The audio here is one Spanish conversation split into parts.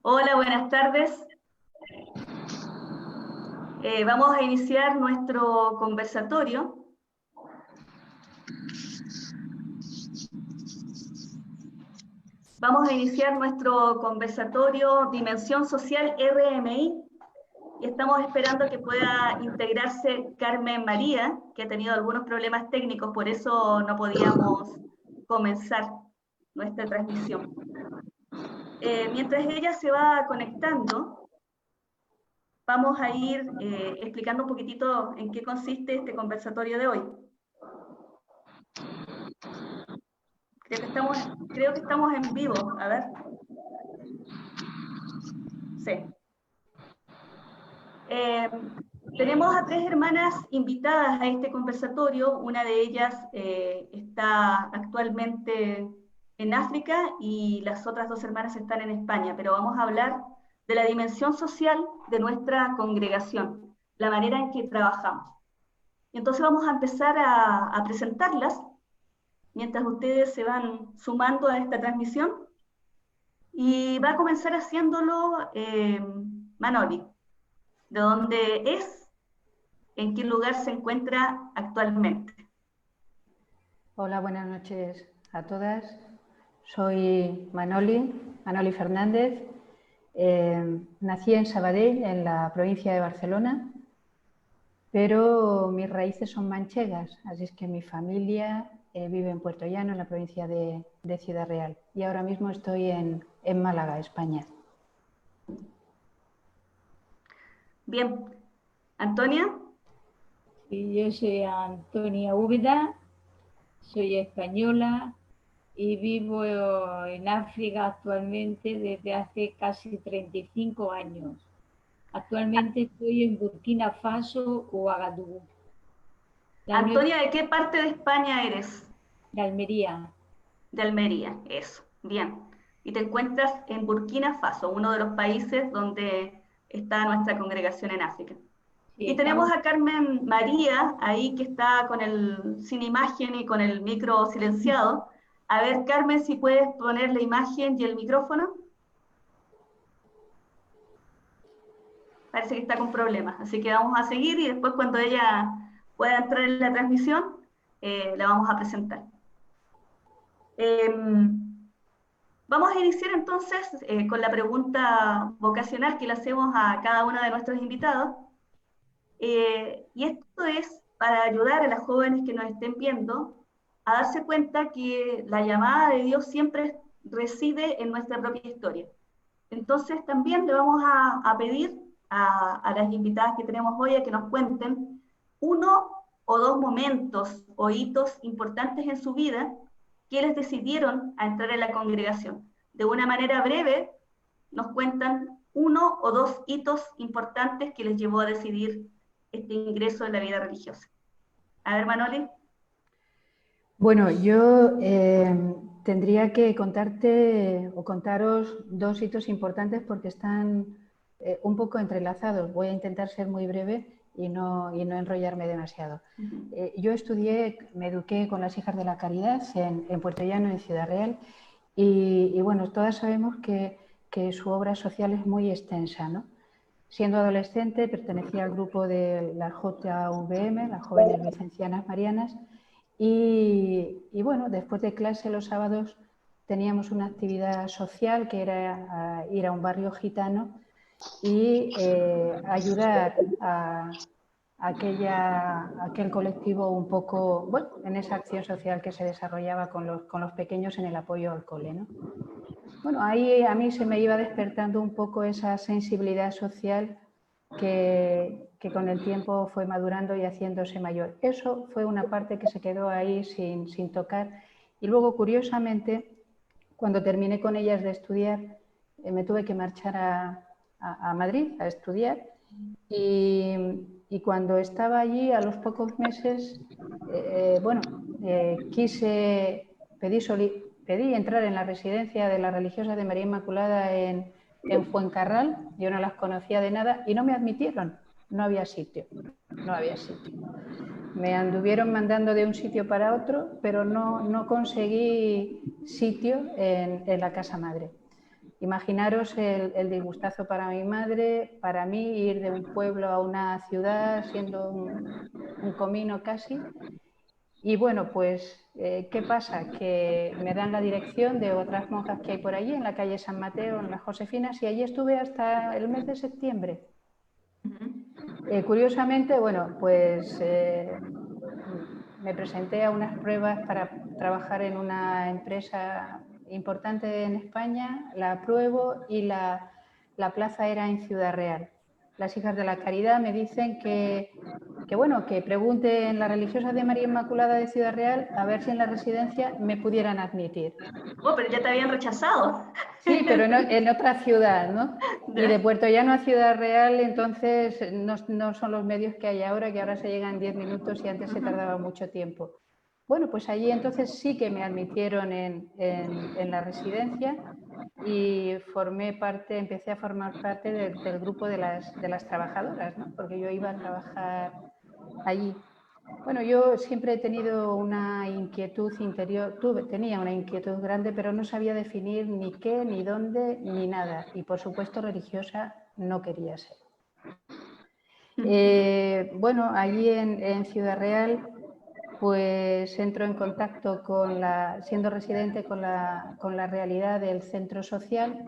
Hola, buenas tardes. Vamos a iniciar nuestro conversatorio. Vamos a iniciar nuestro conversatorio Dimensión Social RMI y estamos esperando que pueda integrarse Carmen María, que ha tenido algunos problemas técnicos, por eso no podíamos comenzar nuestra transmisión. Mientras ella se va conectando, vamos a ir explicando un poquitito en qué consiste este conversatorio de hoy. Creo que estamos en vivo. A ver. Sí. Tenemos a 3 hermanas invitadas a este conversatorio. Una de ellas está actualmente en África y las otras 2 hermanas están en España, pero vamos a hablar de la dimensión social de nuestra congregación, la manera en que trabajamos. Entonces vamos a empezar a presentarlas mientras ustedes se van sumando a esta transmisión. Y va a comenzar haciéndolo Manoli, de dónde es, en qué lugar se encuentra actualmente. Hola, buenas noches a todas. Soy Manoli Fernández. Nací en Sabadell, en la provincia de Barcelona, pero mis raíces son manchegas, así es que mi familia vive en Puerto Llano, en la provincia de Ciudad Real. Y ahora mismo estoy en Málaga, España. Bien. ¿Antonia? Sí, yo soy Antonia Úbeda, soy española y vivo en África actualmente desde hace casi 35 años. Actualmente estoy en Burkina Faso o Agadugu. Antonia, ¿de qué parte de España eres? De Almería. De Almería, eso. Bien. Y te encuentras en Burkina Faso, uno de los países donde está nuestra congregación en África. Sí, Y tenemos a Carmen María, ahí que está sin imagen y con el micro silenciado. A ver, Carmen, si puedes poner la imagen y el micrófono. Parece que está con problemas, así que vamos a seguir y después cuando ella pueda entrar en la transmisión, la vamos a presentar. Vamos a iniciar entonces con la pregunta vocacional que le hacemos a cada uno de nuestros invitados. Y esto es para ayudar a las jóvenes que nos estén viendo a darse cuenta que la llamada de Dios siempre reside en nuestra propia historia. Entonces también le vamos a pedir a las invitadas que tenemos hoy a que nos cuenten 1 o 2 momentos o hitos importantes en su vida que les decidieron a entrar en la congregación. De una manera breve nos cuentan 1 o 2 hitos importantes que les llevó a decidir este ingreso en la vida religiosa. A ver, Manoli. Bueno, yo tendría que contarte o contaros 2 hitos importantes porque están un poco entrelazados. Voy a intentar ser muy breve y no enrollarme demasiado. Yo me eduqué con las Hijas de la Caridad en Puerto Llano, en Ciudad Real, y bueno, todas sabemos que su obra social es muy extensa, ¿no? Siendo adolescente pertenecía al grupo de la JVM, las Jóvenes Vicencianas Marianas, y bueno, después de clase los sábados teníamos una actividad social que era ir a un barrio gitano y ayudar a aquel colectivo un poco, bueno, en esa acción social que se desarrollaba con los pequeños en el apoyo al cole, ¿no? Bueno, ahí a mí se me iba despertando un poco esa sensibilidad social que con el tiempo fue madurando y haciéndose mayor. Eso fue una parte que se quedó ahí sin tocar. Y luego, curiosamente, cuando terminé con ellas de estudiar, me tuve que marchar a Madrid a estudiar. Y cuando estaba allí, a los pocos meses, pedí entrar en la residencia de las religiosas de María Inmaculada en Fuencarral. Yo no las conocía de nada y no me admitieron. No había sitio. Me anduvieron mandando de un sitio para otro, pero no conseguí sitio en la casa madre. imaginaros el disgustazo para mi madre, para mí ir de un pueblo a una ciudad siendo un comino casi. Y bueno, pues, ¿qué pasa? Que me dan la dirección de otras monjas que hay por allí, en la calle San Mateo, en las Josefinas, y allí estuve hasta el mes de septiembre. Curiosamente, bueno, pues me presenté a unas pruebas para trabajar en una empresa importante en España, la apruebo y la plaza era en Ciudad Real. Las Hijas de la Caridad me dicen que bueno, que pregunte en las religiosas de María Inmaculada de Ciudad Real a ver si en la residencia me pudieran admitir. Oh, pero ya te habían rechazado. Sí, pero en otra ciudad, ¿no? Y de Puerto Llano a Ciudad Real, entonces no son los medios que hay ahora, que ahora se llegan en 10 minutos y antes se tardaba mucho tiempo. Bueno, pues allí entonces sí que me admitieron en la residencia y empecé a formar parte del grupo de las trabajadoras, ¿no? Porque yo iba a trabajar allí. Bueno, yo siempre he tenido una inquietud interior, tenía una inquietud grande, pero no sabía definir ni qué, ni dónde, ni nada. Y por supuesto religiosa no quería ser. Bueno, allí en Ciudad Real, pues entro en contacto siendo residente con la realidad del centro social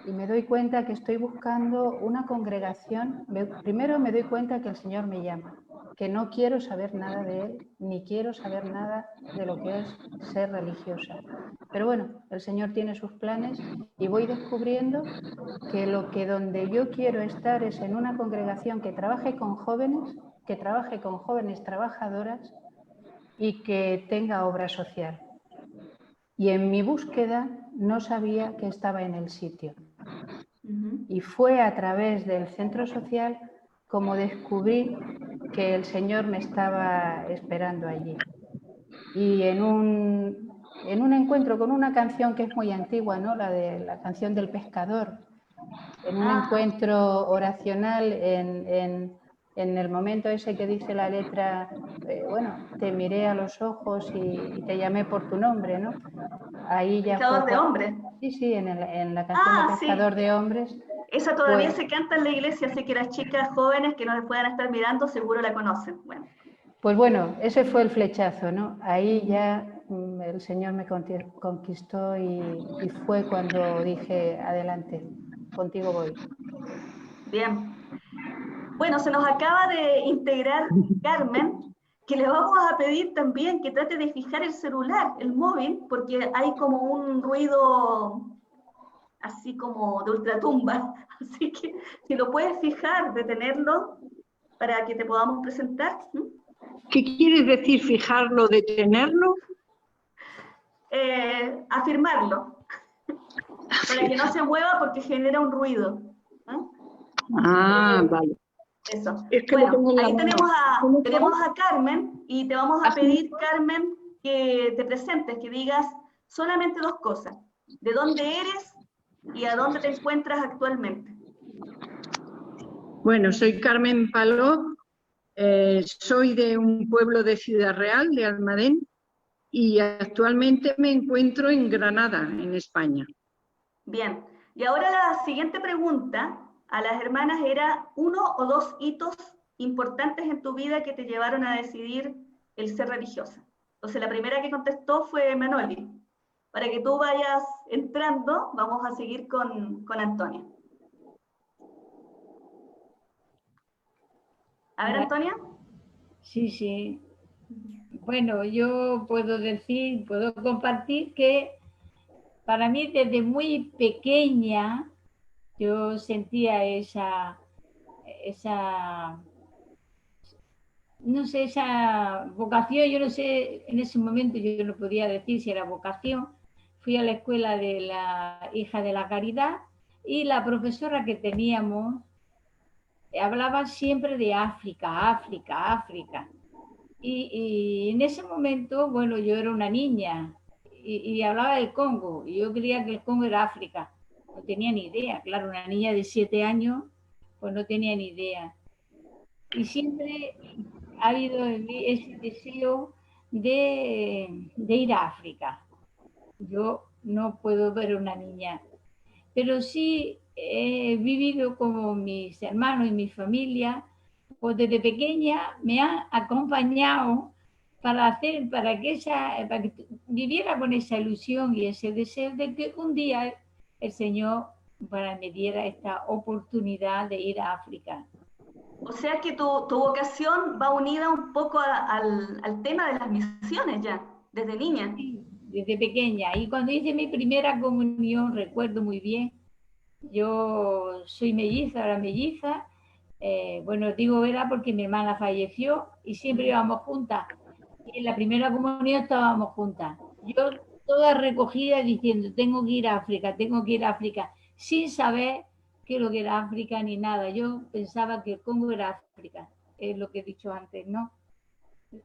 y me doy cuenta que estoy buscando una congregación. Primero me doy cuenta que el Señor me llama, que no quiero saber nada de Él, ni quiero saber nada de lo que es ser religiosa. Pero bueno, el Señor tiene sus planes y voy descubriendo que donde yo quiero estar es en una congregación que trabaje con jóvenes trabajadoras y que tenga obra social. Y en mi búsqueda no sabía que estaba en el sitio. Y fue a través del centro social como descubrí que el Señor me estaba esperando allí. Y en un encuentro con una canción que es muy antigua, ¿no? La canción del pescador, en un encuentro oracional en el momento ese que dice la letra, bueno, te miré a los ojos y te llamé por tu nombre, ¿no? Ahí ya fue... Pescador de hombres. Sí, en la canción de Pescador de Hombres. Esa todavía se canta en la iglesia, así que las chicas jóvenes que nos puedan estar mirando seguro la conocen. Bueno. Pues bueno, ese fue el flechazo, ¿no? Ahí ya el Señor me conquistó y fue cuando dije, adelante, contigo voy. Bien. Bueno, se nos acaba de integrar Carmen, que le vamos a pedir también que trate de fijar el celular, el móvil, porque hay como un ruido así como de ultratumba. Así que si lo puedes fijar, detenerlo para que te podamos presentar. ¿Qué quieres decir fijarlo, detenerlo? Afirmarlo, para que no se mueva porque genera un ruido. Vale. Eso. Es que bueno, ahí tenemos a Carmen y te vamos a pedir, Carmen, que te presentes, que digas solamente dos cosas. ¿De dónde eres y a dónde te encuentras actualmente? Bueno, soy Carmen Paló, soy de un pueblo de Ciudad Real, de Almadén, y actualmente me encuentro en Granada, en España. Bien, y ahora la siguiente pregunta a las hermanas era: uno o dos hitos importantes en tu vida que te llevaron a decidir el ser religiosa. Entonces la primera que contestó fue Manoli. Para que tú vayas entrando, vamos a seguir con Antonia. A ver, Antonia. Sí. Bueno, yo puedo compartir que para mí desde muy pequeña yo sentía esa vocación. Yo no sé, en ese momento yo no podía decir si era vocación. Fui a la escuela de la Hija de la Caridad y la profesora que teníamos hablaba siempre de África. Y en ese momento, bueno, yo era una niña y hablaba del Congo, y yo creía que el Congo era África. No tenía ni idea, claro, una niña de 7 años, pues no tenía ni idea. Y siempre ha habido en mí ese deseo de ir a África. Yo no puedo ver una niña. pero sí he vivido como mis hermanos y mi familia, pues desde pequeña me han acompañado para que viviera con esa ilusión y ese deseo de que un día el Señor para me diera esta oportunidad de ir a África. O sea que tu vocación va unida un poco al tema de las misiones ya, desde niña. Sí, desde pequeña. Y cuando hice mi primera comunión, recuerdo muy bien, yo soy melliza, era melliza. Bueno, digo era porque mi hermana falleció y siempre íbamos juntas. Y en la primera comunión estábamos juntas. Yo toda recogida diciendo, tengo que ir a África, tengo que ir a África, sin saber qué es lo que era África ni nada. Yo pensaba que el Congo era África, es lo que he dicho antes, ¿no?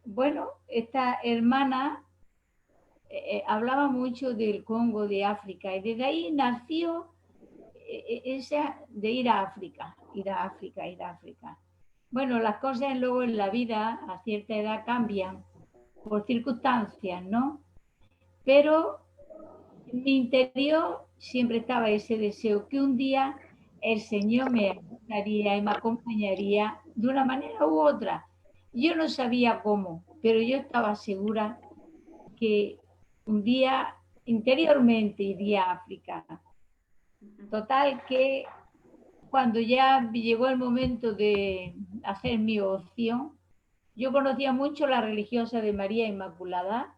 Bueno, esta hermana hablaba mucho del Congo, de África, y desde ahí nació esa de ir a África, ir a África, ir a África. Bueno, las cosas luego en la vida a cierta edad cambian por circunstancias, ¿no? Pero en mi interior siempre estaba ese deseo que un día el Señor me ayudaría y me acompañaría de una manera u otra. Yo no sabía cómo, pero yo estaba segura que un día interiormente iría a África. Total que cuando ya llegó el momento de hacer mi opción, yo conocía mucho la religiosa de María Inmaculada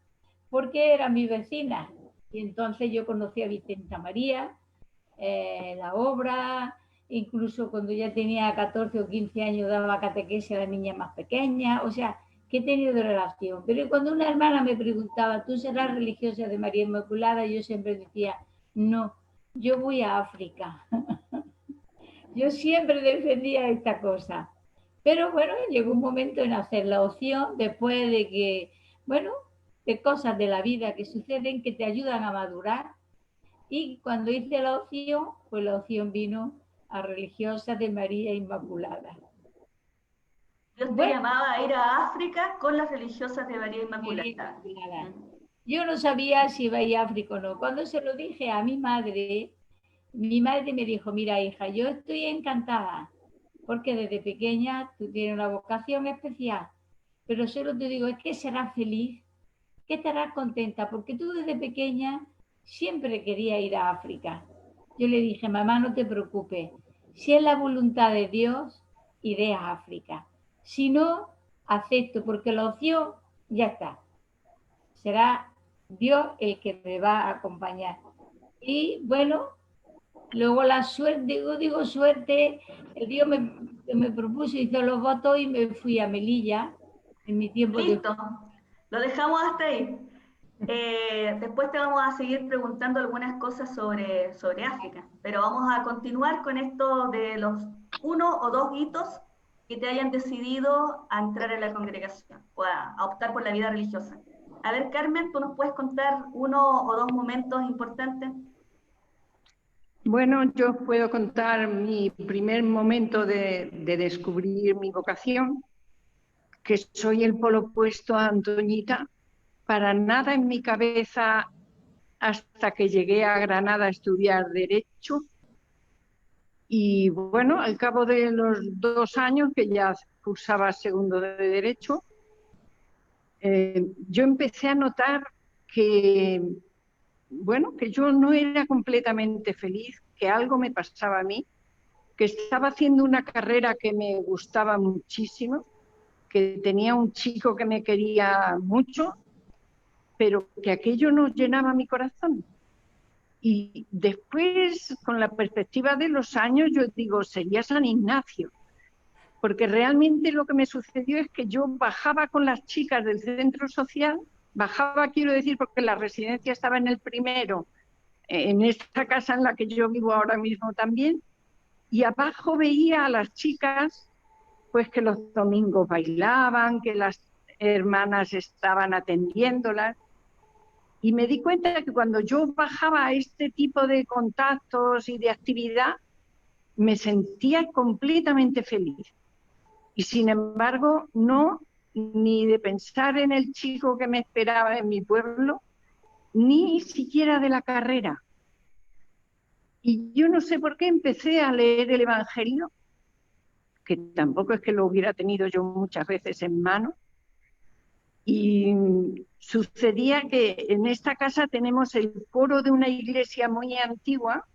porque era mi vecina. Y entonces yo conocí a Vicenta María, la obra, incluso cuando ya tenía 14 o 15 años daba catequesis a la niña más pequeña, o sea, que he tenido de relación. Pero cuando una hermana me preguntaba, ¿tú serás religiosa de María Inmaculada? Yo siempre decía, no, yo voy a África. Yo siempre defendía esta cosa. Pero bueno, llegó un momento en hacer la opción después de que, bueno, de cosas de la vida que suceden que te ayudan a madurar. Y cuando hice la opción, pues la opción vino a religiosa de María Inmaculada. Dios te Bueno, llamaba a ir a África con las religiosas de María María Inmaculada. Inmaculada. Yo no sabía si iba a ir a África o no. Cuando se lo dije a mi madre me dijo, mira hija, yo estoy encantada porque desde pequeña tú tienes una vocación especial, pero solo te digo, es que serás feliz, que estarás contenta, porque tú desde pequeña siempre querías ir a África. Yo le dije, mamá, no te preocupes, si es la voluntad de Dios, iré a África. Si no, acepto, porque la opción ya está. Será Dios el que me va a acompañar. Y bueno, luego la suerte, digo suerte, el Dios me propuso, hizo los votos y me fui a Melilla en mi tiempo de... Listo, lo dejamos hasta ahí. Después te vamos a seguir preguntando algunas cosas sobre África, pero vamos a continuar con esto de los 1 o 2 hitos que te hayan decidido a entrar en la congregación o a optar por la vida religiosa. A ver, Carmen, ¿tú nos puedes contar 1 o 2 momentos importantes? Bueno, yo puedo contar mi primer momento de descubrir mi vocación, que soy el polo opuesto a Antoñita. Para nada en mi cabeza hasta que llegué a Granada a estudiar Derecho. Y bueno, al cabo de los 2 años que ya cursaba segundo de Derecho, yo empecé a notar que, bueno, que yo no era completamente feliz, que algo me pasaba a mí, que estaba haciendo una carrera que me gustaba muchísimo, que tenía un chico que me quería mucho, pero que aquello no llenaba mi corazón. Y después, con la perspectiva de los años, yo digo, sería San Ignacio, porque realmente lo que me sucedió es que yo bajaba con las chicas del centro social, bajaba, quiero decir, porque la residencia estaba en el primero, en esta casa en la que yo vivo ahora mismo también, y abajo veía a las chicas, pues que los domingos bailaban, que las hermanas estaban atendiéndolas, y me di cuenta de que cuando yo bajaba a este tipo de contactos y de actividad, me sentía completamente feliz. Y sin embargo, no ni de pensar en el chico que me esperaba en mi pueblo, ni siquiera de la carrera. Y yo no sé por qué empecé a leer el Evangelio, que tampoco es que lo hubiera tenido yo muchas veces en mano, y sucedía que en esta casa tenemos el coro de una iglesia muy antigua,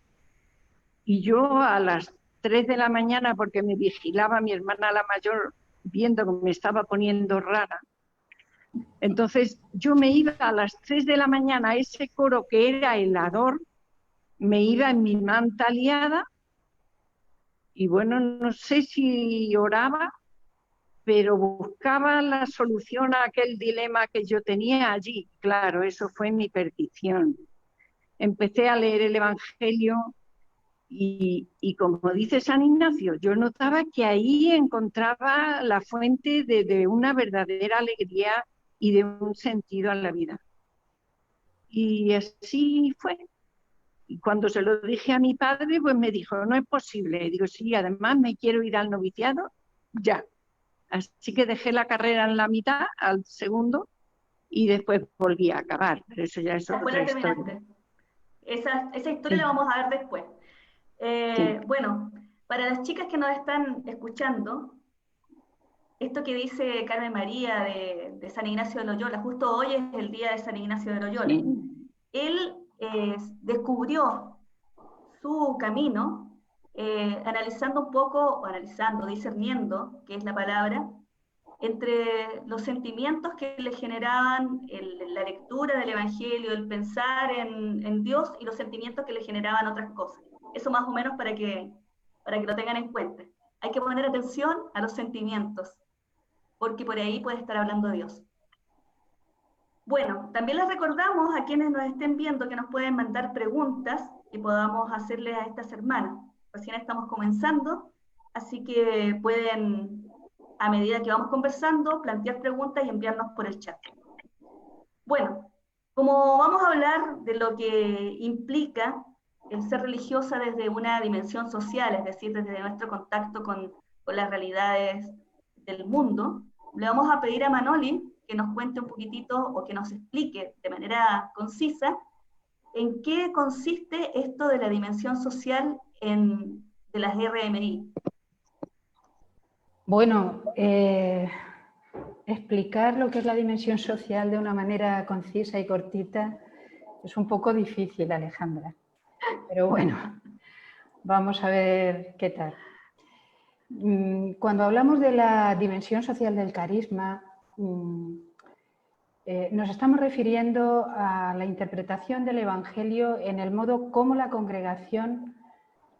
y yo a las 3 de la mañana, porque me vigilaba mi hermana la mayor, viendo que me estaba poniendo rara, entonces yo me iba a las 3 de la mañana a ese coro que era helador, me iba en mi manta liada, y bueno, no sé si oraba, pero buscaba la solución a aquel dilema que yo tenía allí. Claro, eso fue mi perdición. Empecé a leer el Evangelio y como dice San Ignacio, yo notaba que ahí encontraba la fuente de una verdadera alegría y de un sentido a la vida. Y así fue. Y cuando se lo dije a mi padre, pues me dijo, no es posible. Y digo, sí, además me quiero ir al noviciado ya. Así que dejé la carrera en la mitad, al segundo, y después volví a acabar. Pero eso ya es Después otra la historia. terminaste. Esa historia Sí, la vamos a ver después. sí. Bueno, para las chicas que nos están escuchando, esto que dice Carmen María de San Ignacio de Loyola, justo hoy es el día de San Ignacio de Loyola. Sí. Él descubrió su camino analizando un poco, analizando, discerniendo, que es la palabra, entre los sentimientos que le generaban la lectura del Evangelio, el pensar en Dios y los sentimientos que le generaban otras cosas. Eso más o menos para que lo tengan en cuenta. Hay que poner atención a los sentimientos, porque por ahí puede estar hablando Dios. Bueno, también les recordamos a quienes nos estén viendo que nos pueden mandar preguntas y podamos hacerles a estas hermanas. Recién estamos comenzando, así que pueden, a medida que vamos conversando, plantear preguntas y enviarnos por el chat. Bueno, como vamos a hablar de lo que implica el ser religiosa desde una dimensión social, es decir, desde nuestro contacto con las realidades del mundo, le vamos a pedir a Manoli que nos cuente un poquitito o que nos explique de manera concisa en qué consiste esto de la dimensión social de las RMI. Bueno, explicar lo que es la dimensión social de una manera concisa y cortita es un poco difícil, Alejandra. Pero bueno, vamos a ver qué tal. Cuando hablamos de la dimensión social del carisma, nos estamos refiriendo a la interpretación del Evangelio en el modo como la congregación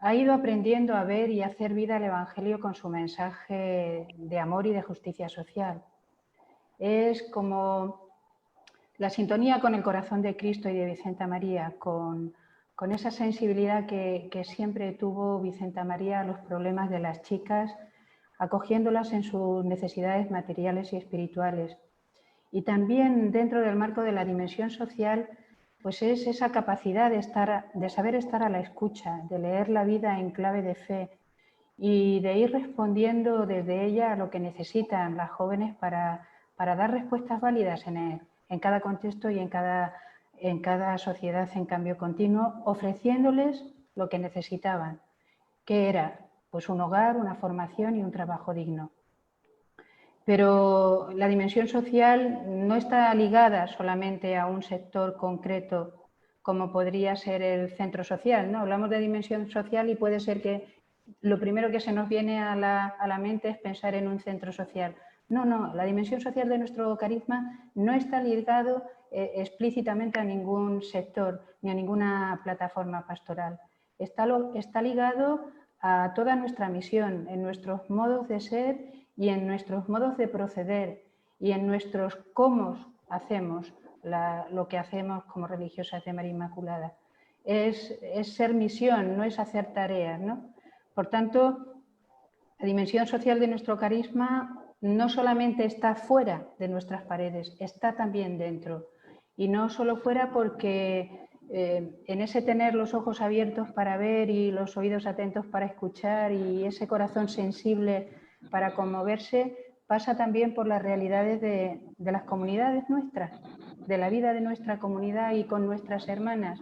ha ido aprendiendo a ver y hacer vida al Evangelio con su mensaje de amor y de justicia social. Es como la sintonía con el corazón de Cristo y de Vicenta María, con esa sensibilidad que siempre tuvo Vicenta María a los problemas de las chicas, acogiéndolas en sus necesidades materiales y espirituales. Y también dentro del marco de la dimensión social, pues es esa capacidad de saber estar a la escucha, de leer la vida en clave de fe y de ir respondiendo desde ella a lo que necesitan las jóvenes para dar respuestas válidas en cada contexto y en cada sociedad en cambio continuo, ofreciéndoles lo que necesitaban, que era pues un hogar, una formación y un trabajo digno. Pero la dimensión social no está ligada solamente a un sector concreto como podría ser el centro social, ¿no? Hablamos de dimensión social y puede ser que lo primero que se nos viene a la mente es pensar en un centro social. No, la dimensión social de nuestro carisma no está ligado explícitamente a ningún sector ni a ninguna plataforma pastoral. Está ligado a toda nuestra misión, en nuestros modos de ser y en nuestros modos de proceder y en nuestros cómo hacemos lo que hacemos como religiosas de María Inmaculada. Es ser misión, no es hacer tareas, ¿no? Por tanto, la dimensión social de nuestro carisma no solamente está fuera de nuestras paredes, está también dentro. Y no solo fuera porque en ese tener los ojos abiertos para ver y los oídos atentos para escuchar y ese corazón sensible para conmoverse, pasa también por las realidades de las comunidades nuestras, de la vida de nuestra comunidad y con nuestras hermanas.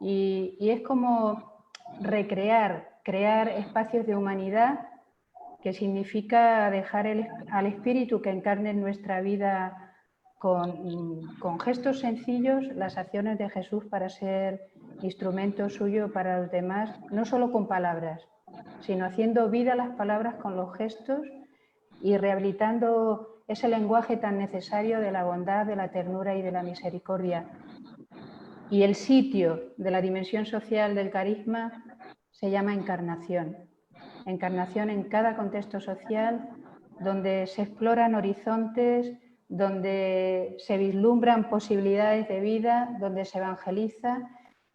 Y es como crear espacios de humanidad, que significa dejar al espíritu que encarne en nuestra vida con gestos sencillos, las acciones de Jesús para ser instrumento suyo para los demás, no solo con palabras, sino haciendo vida las palabras con los gestos y rehabilitando ese lenguaje tan necesario de la bondad, de la ternura y de la misericordia. Y el sitio de la dimensión social del carisma se llama encarnación. Encarnación en cada contexto social, donde se exploran horizontes, donde se vislumbran posibilidades de vida, donde se evangeliza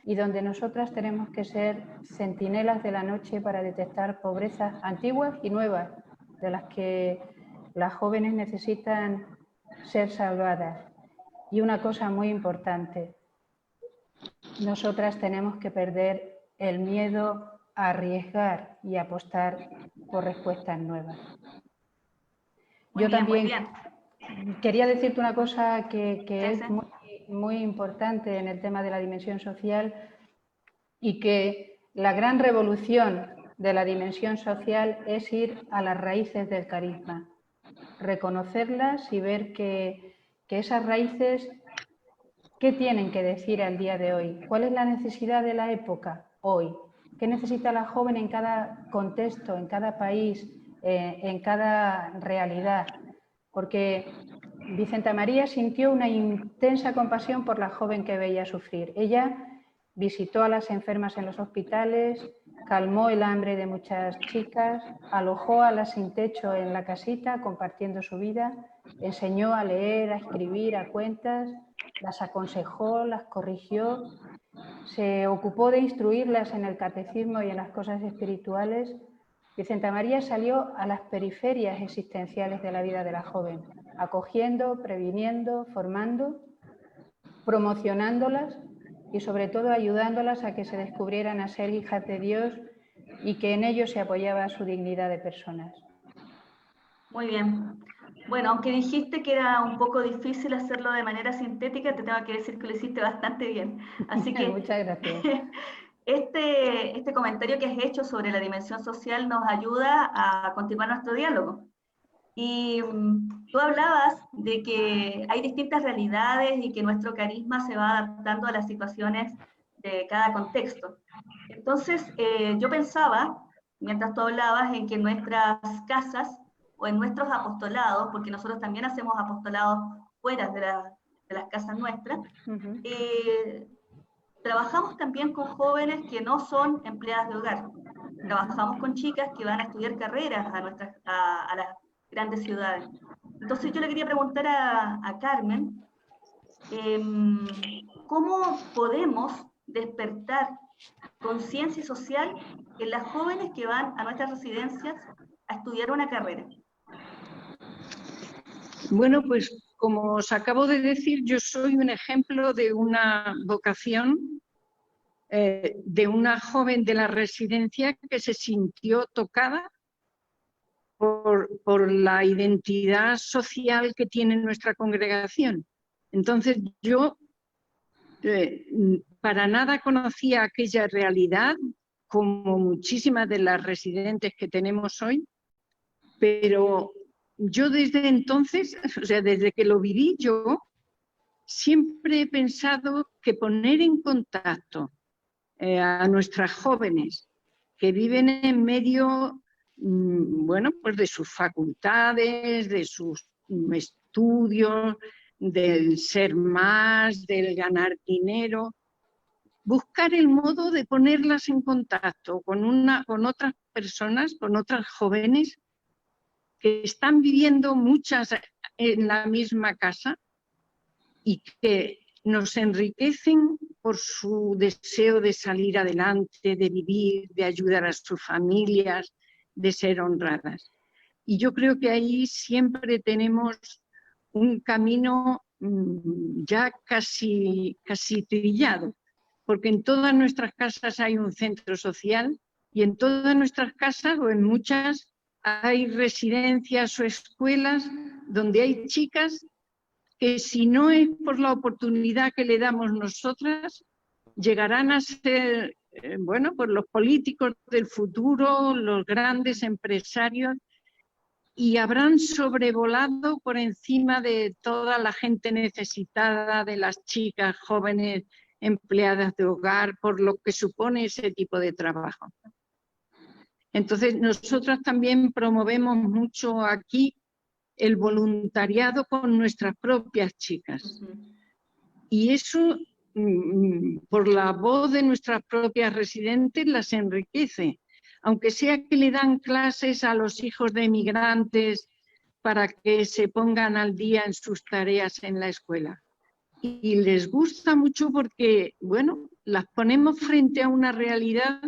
y donde nosotras tenemos que ser centinelas de la noche para detectar pobrezas antiguas y nuevas, de las que las jóvenes necesitan ser salvadas. Y una cosa muy importante, nosotras tenemos que perder el miedo a arriesgar y apostar por respuestas nuevas. Yo también quería decirte una cosa que es muy importante en el tema de la dimensión social, y que la gran revolución de la dimensión social es ir a las raíces del carisma, reconocerlas y ver que esas raíces, ¿qué tienen que decir al día de hoy? ¿Cuál es la necesidad de la época hoy? ¿Qué necesita la joven en cada contexto, en cada país, en cada realidad? Porque Vicenta María sintió una intensa compasión por la joven que veía sufrir. Ella visitó a las enfermas en los hospitales, calmó el hambre de muchas chicas, alojó a las sin techo en la casita compartiendo su vida, enseñó a leer, a escribir, a cuentas, las aconsejó, las corrigió, se ocupó de instruirlas en el catecismo y en las cosas espirituales. Vicenta María salió a las periferias existenciales de la vida de la joven, acogiendo, previniendo, formando, promocionándolas y sobre todo ayudándolas a que se descubrieran a ser hijas de Dios y que en ello se apoyaba su dignidad de personas. Muy bien. Bueno, aunque dijiste que era un poco difícil hacerlo de manera sintética, te tengo que decir que lo hiciste bastante bien. Así que muchas gracias. Este comentario que has hecho sobre la dimensión social nos ayuda a continuar nuestro diálogo. Y tú hablabas de que hay distintas realidades y que nuestro carisma se va adaptando a las situaciones de cada contexto. Entonces, yo pensaba, mientras tú hablabas, en que en nuestras casas o en nuestros apostolados, porque nosotros también hacemos apostolados fuera de las casas nuestras, trabajamos también con jóvenes que no son empleadas de hogar. Trabajamos con chicas que van a estudiar carreras a las grandes ciudades. Entonces yo le quería preguntar a Carmen, ¿cómo podemos despertar conciencia social en las jóvenes que van a nuestras residencias a estudiar una carrera? Bueno, pues como os acabo de decir, yo soy un ejemplo de una vocación de una joven de la residencia que se sintió tocada por la identidad social que tiene nuestra congregación. Entonces yo para nada conocía aquella realidad, como muchísimas de las residentes que tenemos hoy, pero yo desde entonces, o sea, desde que lo viví yo, siempre he pensado que poner en contacto a nuestras jóvenes que viven en medio, bueno, pues de sus facultades, de sus estudios, del ser más, del ganar dinero, buscar el modo de ponerlas en contacto con otras personas, con otras jóvenes que están viviendo muchas en la misma casa y que nos enriquecen por su deseo de salir adelante, de vivir, de ayudar a sus familias, de ser honradas. Y yo creo que ahí siempre tenemos un camino ya casi trillado, porque en todas nuestras casas hay un centro social y en todas nuestras casas o en muchas hay residencias o escuelas donde hay chicas que si no es por la oportunidad que le damos nosotras, llegarán a ser bueno, pues los políticos del futuro, los grandes empresarios, y habrán sobrevolado por encima de toda la gente necesitada, de las chicas jóvenes empleadas de hogar, por lo que supone ese tipo de trabajo. Entonces, nosotras también promovemos mucho aquí el voluntariado con nuestras propias chicas. Y eso, por la voz de nuestras propias residentes, las enriquece. Aunque sea que le dan clases a los hijos de emigrantes para que se pongan al día en sus tareas en la escuela. Y les gusta mucho porque, bueno, las ponemos frente a una realidad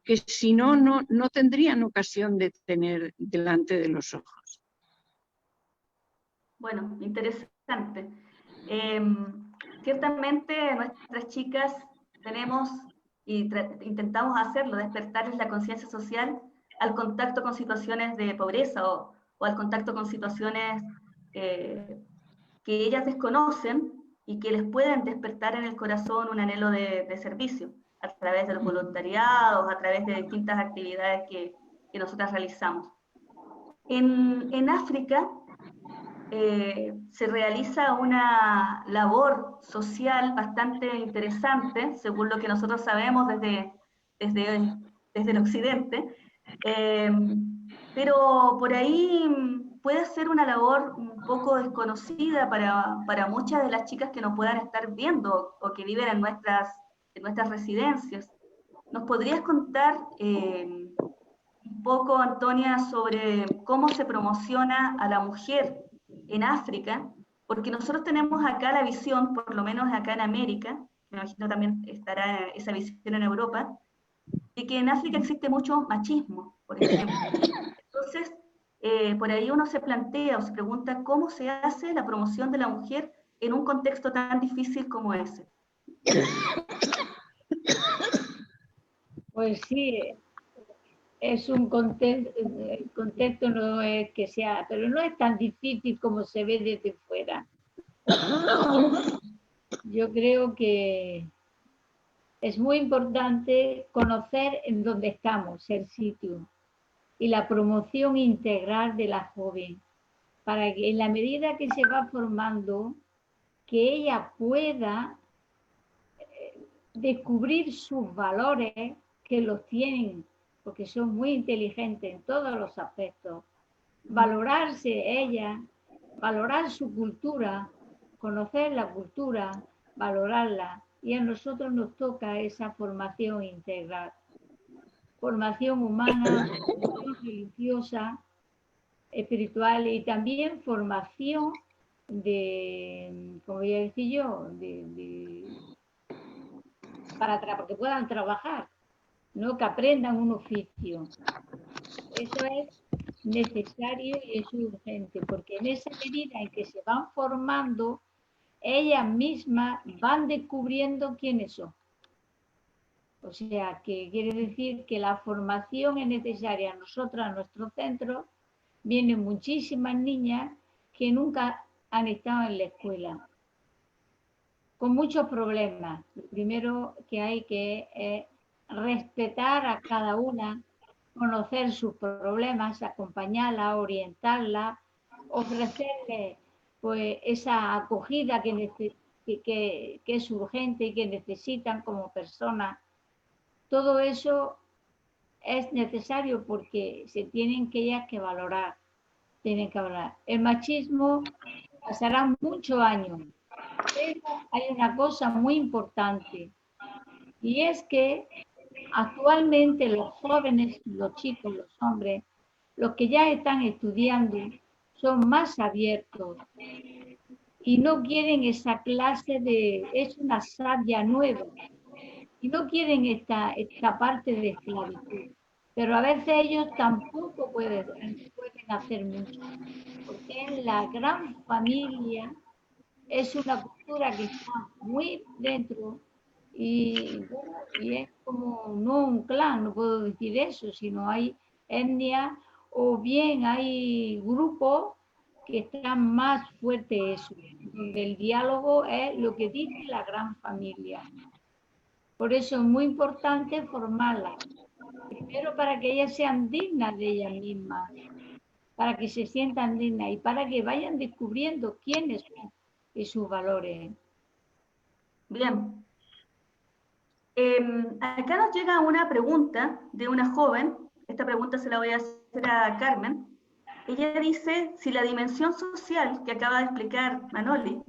que si no, no tendrían ocasión de tener delante de los ojos. Bueno, interesante. Ciertamente nuestras chicas tenemos y intentamos hacerlo, despertarles la conciencia social al contacto con situaciones de pobreza o al contacto con situaciones que ellas desconocen y que les pueden despertar en el corazón un anhelo de servicio a través de los voluntariados, a través de distintas actividades que nosotras realizamos. En África se realiza una labor social bastante interesante, según lo que nosotros sabemos desde el occidente, pero por ahí puede ser una labor un poco desconocida para muchas de las chicas que nos puedan estar viendo o que viven en nuestras residencias. ¿Nos podrías contar un poco, Antonia, sobre cómo se promociona a la mujer en África? Porque nosotros tenemos acá la visión, por lo menos acá en América, me imagino también estará esa visión en Europa, de que en África existe mucho machismo, por ejemplo. Entonces, por ahí uno se plantea o se pregunta cómo se hace la promoción de la mujer en un contexto tan difícil como ese. Pues sí, es un contexto, el contexto no es que sea, pero no es tan difícil como se ve desde fuera. Yo creo que es muy importante conocer en dónde estamos, el sitio, y la promoción integral de la joven, para que en la medida que se va formando, que ella pueda descubrir sus valores, que los tienen, porque son muy inteligentes en todos los aspectos, valorarse ella, valorar su cultura, conocer la cultura, valorarla, y a nosotros nos toca esa formación integral, formación humana, formación religiosa, espiritual y también formación de, como voy a decir yo, para que puedan trabajar, ¿no? Que aprendan un oficio. Eso es necesario y es urgente, porque en esa medida en que se van formando, ellas mismas van descubriendo quiénes son. O sea, que quiere decir que la formación es necesaria. Nosotros, a nuestro centro, vienen muchísimas niñas que nunca han estado en la escuela, con muchos problemas. Lo primero que hay que es respetar a cada una, conocer sus problemas, acompañarla, orientarla, ofrecerle pues esa acogida que es urgente y que necesitan como personas. Todo eso es necesario porque se tienen que ellas que valorar, tienen que hablar. El machismo pasará muchos años, pero hay una cosa muy importante y es que actualmente los jóvenes, los chicos, los hombres, los que ya están estudiando, son más abiertos y no quieren esa clase es una savia nueva, y no quieren esta parte de esclavitud. Pero a veces ellos tampoco pueden hacer mucho, porque en la gran familia es una cultura que está muy dentro y es como no un clan, no puedo decir eso, sino hay etnia o bien hay grupos que están más fuertes eso, donde el diálogo es lo que dice la gran familia. Por eso es muy importante formarlas. Primero para que ellas sean dignas de ellas mismas, para que se sientan dignas y para que vayan descubriendo quiénes son y sus valores. Bien. Acá nos llega una pregunta de una joven. Esta pregunta se la voy a hacer a Carmen. Ella dice si la dimensión social que acaba de explicar Manoli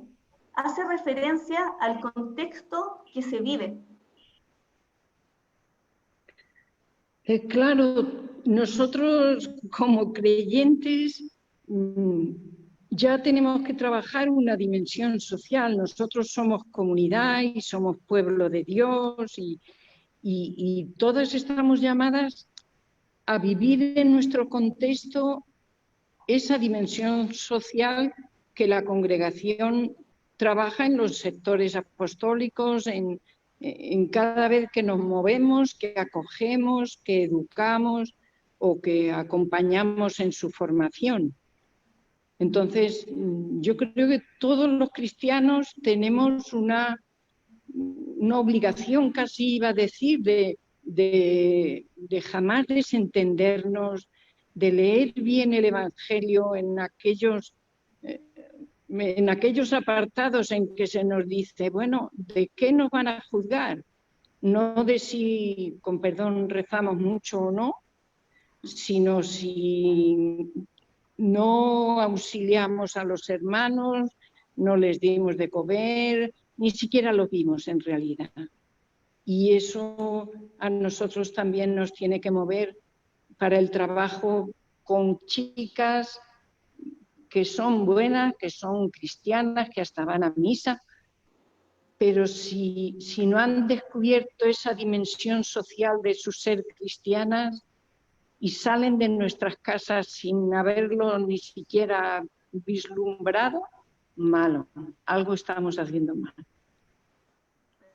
hace referencia al contexto que se vive. Claro, nosotros como creyentes ya tenemos que trabajar una dimensión social. Nosotros somos comunidad y somos pueblo de Dios y todas estamos llamadas a vivir en nuestro contexto esa dimensión social que la congregación trabaja en los sectores apostólicos, en cada vez que nos movemos, que acogemos, que educamos o que acompañamos en su formación. Entonces, yo creo que todos los cristianos tenemos una obligación, casi iba a decir, de jamás desentendernos, de leer bien el Evangelio en aquellos apartados en que se nos dice, bueno, ¿de qué nos van a juzgar? No de si, con perdón, rezamos mucho o no, sino si no auxiliamos a los hermanos, no les dimos de comer, ni siquiera lo vimos en realidad. Y eso a nosotros también nos tiene que mover para el trabajo con chicas que son buenas, que son cristianas, que hasta van a misa, pero si no han descubierto esa dimensión social de su ser cristianas y salen de nuestras casas sin haberlo ni siquiera vislumbrado, malo, algo estamos haciendo mal.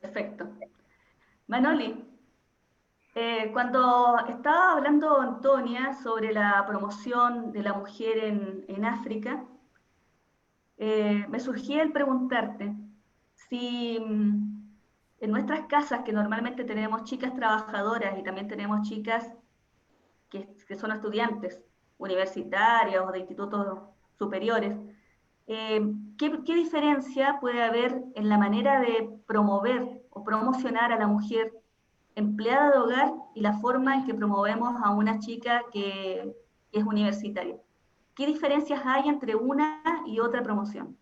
Perfecto. Manoli, cuando estaba hablando Antonia sobre la promoción de la mujer en África, me surgía el preguntarte si en nuestras casas, que normalmente tenemos chicas trabajadoras y también tenemos chicas que son estudiantes universitarios o de institutos superiores, ¿qué diferencia puede haber en la manera de promover o promocionar a la mujer empleada de hogar y la forma en que promovemos a una chica que es universitaria? ¿Qué diferencias hay entre una y otra promoción?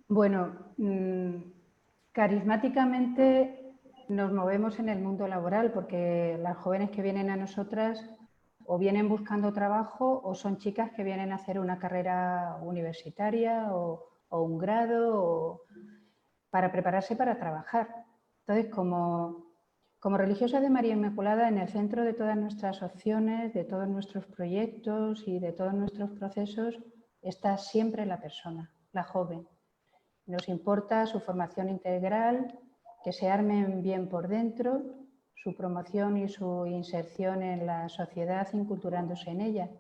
Bueno, carismáticamente nos movemos en el mundo laboral porque las jóvenes que vienen a nosotras o vienen buscando trabajo o son chicas que vienen a hacer una carrera universitaria o un grado para prepararse para trabajar. Entonces, como religiosas de María Inmaculada, en el centro de todas nuestras opciones, de todos nuestros proyectos y de todos nuestros procesos está siempre la persona, la joven. Nos importa su formación integral, que se armen bien por dentro, su promoción y su inserción en la sociedad, inculturándose en ella.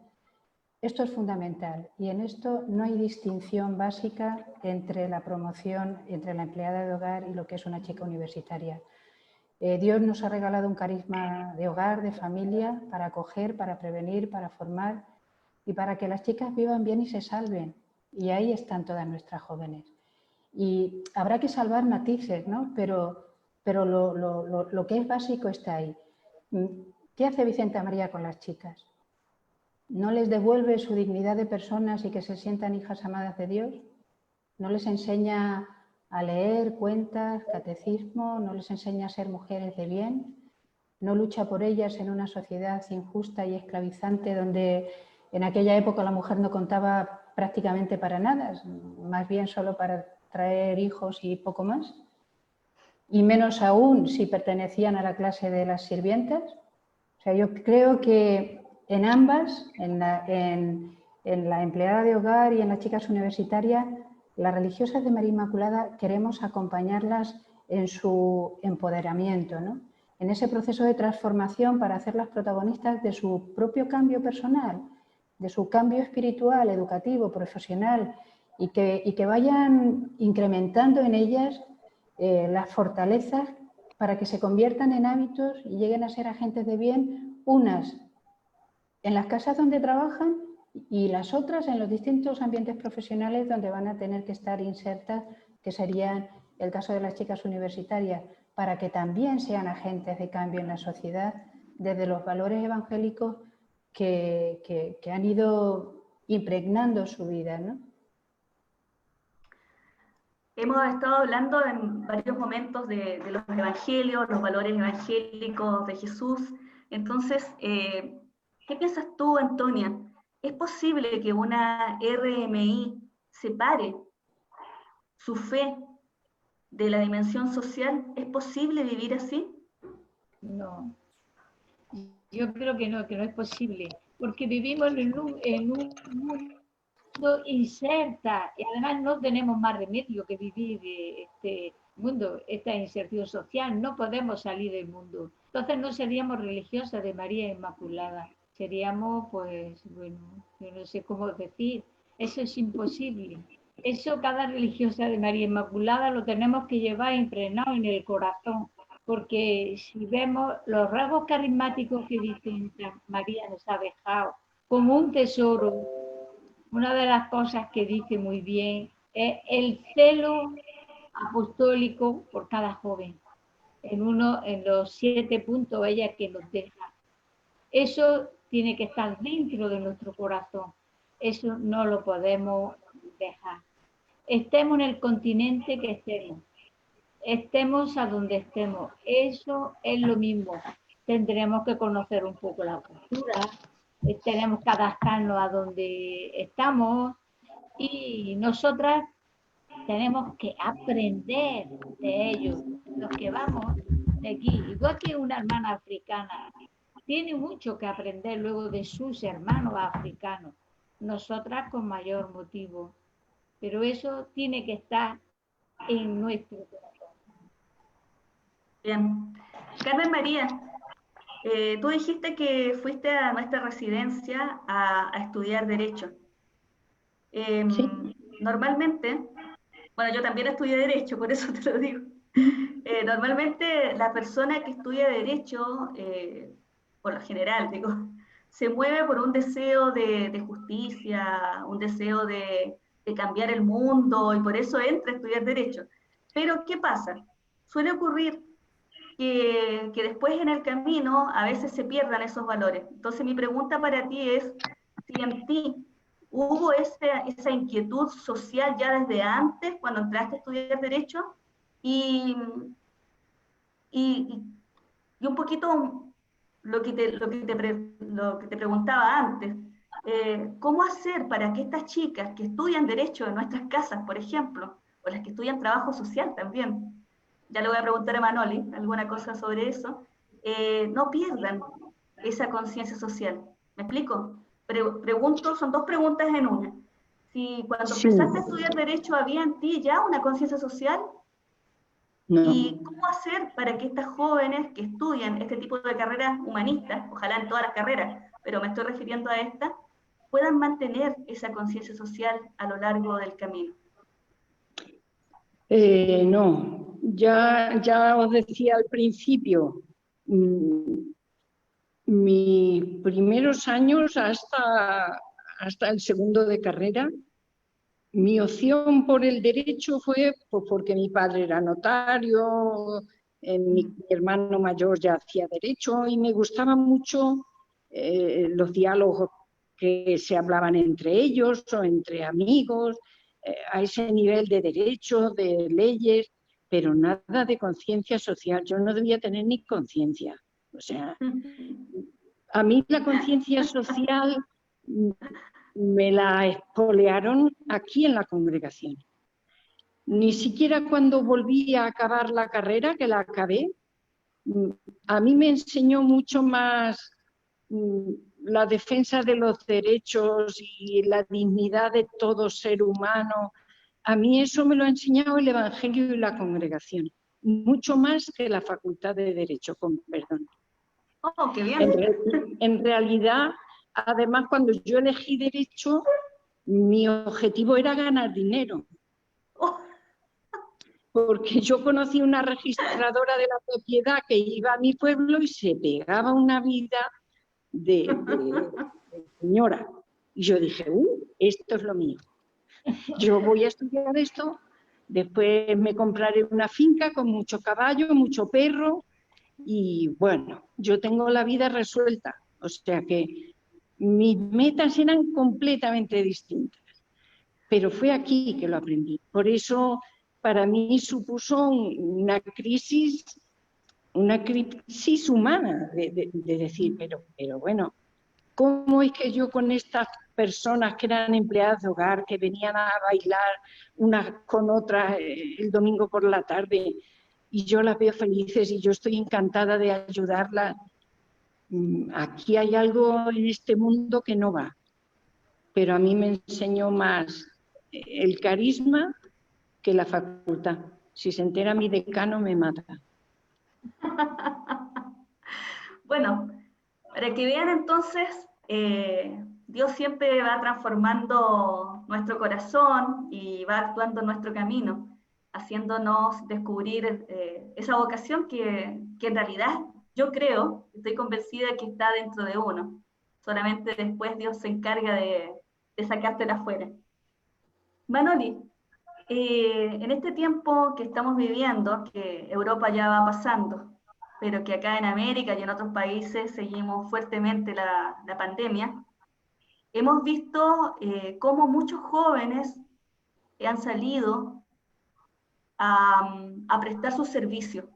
Esto es fundamental y en esto no hay distinción básica entre la promoción, entre la empleada de hogar y lo que es una chica universitaria. Dios nos ha regalado un carisma de hogar, de familia, para acoger, para prevenir, para formar y para que las chicas vivan bien y se salven. Y ahí están todas nuestras jóvenes. Y habrá que salvar matices, ¿no? Pero lo que es básico está ahí. ¿Qué hace Vicenta María con las chicas? ¿No les devuelve su dignidad de personas y que se sientan hijas amadas de Dios? ¿No les enseña a leer cuentas, catecismo? ¿No les enseña a ser mujeres de bien? ¿No lucha por ellas en una sociedad injusta y esclavizante donde en aquella época la mujer no contaba prácticamente para nada, más bien solo para traer hijos y poco más? Y menos aún si pertenecían a la clase de las sirvientas. O sea, yo creo que en ambas, en la empleada de hogar y en las chicas universitarias, las religiosas de María Inmaculada queremos acompañarlas en su empoderamiento, ¿no? En ese proceso de transformación para hacerlas protagonistas de su propio cambio personal, de su cambio espiritual, educativo, profesional y que vayan incrementando en ellas las fortalezas para que se conviertan en hábitos y lleguen a ser agentes de bien, unas en las casas donde trabajan y las otras en los distintos ambientes profesionales donde van a tener que estar insertas, que serían el caso de las chicas universitarias, para que también sean agentes de cambio en la sociedad desde los valores evangélicos que han ido impregnando su vida, ¿no? Hemos estado hablando en varios momentos de los evangelios, los valores evangélicos de Jesús. Entonces, ¿qué piensas tú, Antonia? ¿Es posible que una RMI separe su fe de la dimensión social? ¿Es posible vivir así? No, yo creo que no es posible, porque vivimos en un mundo inserta y además no tenemos más remedio que vivir este mundo, esta inserción social, no podemos salir del mundo. Entonces no seríamos religiosas de María Inmaculada, seríamos, pues, bueno, yo no sé cómo decir, eso es imposible. Eso cada religiosa de María Inmaculada lo tenemos que llevar impregnado en el corazón, porque si vemos los rasgos carismáticos que dicen María nos ha dejado como un tesoro, una de las cosas que dice muy bien es el celo apostólico por cada joven. En los 7 puntos ella que nos deja. Eso tiene que estar dentro de nuestro corazón. Eso no lo podemos dejar. Estemos en el continente que estemos a donde estemos. Eso es lo mismo. Tendremos que conocer un poco la cultura, tenemos que adaptarnos a donde estamos y nosotras tenemos que aprender de ellos, los que vamos de aquí. Igual que una hermana africana, tiene mucho que aprender luego de sus hermanos africanos, nosotras con mayor motivo, pero eso tiene que estar en nuestro corazón. Bien. Carmen María, tú dijiste que fuiste a nuestra residencia a estudiar Derecho. Sí. Normalmente, bueno, yo también estudié Derecho, por eso te lo digo. Normalmente la persona que estudia Derecho, por lo general, digo, se mueve por un deseo de justicia, un deseo de cambiar el mundo, y por eso entra a estudiar Derecho. Pero, ¿qué pasa? Suele ocurrir que después en el camino a veces se pierdan esos valores. Entonces mi pregunta para ti es, si en ti hubo esa inquietud social ya desde antes, cuando entraste a estudiar Derecho, y, y, y un poquito lo que te preguntaba antes, ¿cómo hacer para que estas chicas que estudian Derecho en nuestras casas, por ejemplo, o las que estudian Trabajo Social también, ya le voy a preguntar a Manoli alguna cosa sobre eso, no pierdan esa conciencia social? ¿Me explico? Pregunto, son 2 preguntas en una. Si cuando Sí. empezaste a estudiar Derecho había en ti ya una conciencia social, No. ¿y cómo hacer para que estas jóvenes que estudian este tipo de carreras humanistas, ojalá en todas las carreras, pero me estoy refiriendo a esta, puedan mantener esa conciencia social a lo largo del camino? No, ya os decía al principio, mis primeros años hasta el segundo de carrera, mi opción por el derecho fue pues, porque mi padre era notario, mi hermano mayor ya hacía derecho y me gustaban mucho los diálogos que se hablaban entre ellos o entre amigos, a ese nivel de derecho, de leyes, pero nada de conciencia social. Yo no debía tener ni conciencia. O sea, a mí la conciencia social me la expoliaron aquí en la congregación. Ni siquiera cuando volví a acabar la carrera, que la acabé, a mí me enseñó mucho más la defensa de los derechos y la dignidad de todo ser humano. A mí eso me lo ha enseñado el Evangelio y la congregación, mucho más que la Facultad de Derecho, con perdón. ¡Oh, qué bien! En realidad, además, cuando yo elegí Derecho, mi objetivo era ganar dinero. Oh. porque yo conocí una registradora de la propiedad que iba a mi pueblo y se pegaba una vida de señora. Y yo dije, esto es lo mío. Yo voy a estudiar esto, después me compraré una finca con mucho caballo, mucho perro, y bueno, yo tengo la vida resuelta. O sea que mis metas eran completamente distintas. Pero fue aquí que lo aprendí. Por eso para mí supuso una crisis humana de decir, pero bueno, ¿cómo es que yo con estas personas que eran empleadas de hogar, que venían a bailar unas con otras el domingo por la tarde, y yo las veo felices y yo estoy encantada de ayudarlas? Aquí hay algo en este mundo que no va. Pero a mí me enseñó más el carisma que la facultad. Si se entera mi decano, me mata. Bueno, para que vean entonces, Dios siempre va transformando nuestro corazón y va actuando en nuestro camino, haciéndonos descubrir esa vocación que en realidad yo creo, estoy convencida que está dentro de uno. Solamente después Dios se encarga de sacártela afuera. Manoli, en este tiempo que estamos viviendo, que Europa ya va pasando, pero que acá en América y en otros países seguimos fuertemente la pandemia, hemos visto cómo muchos jóvenes han salido a prestar sus servicios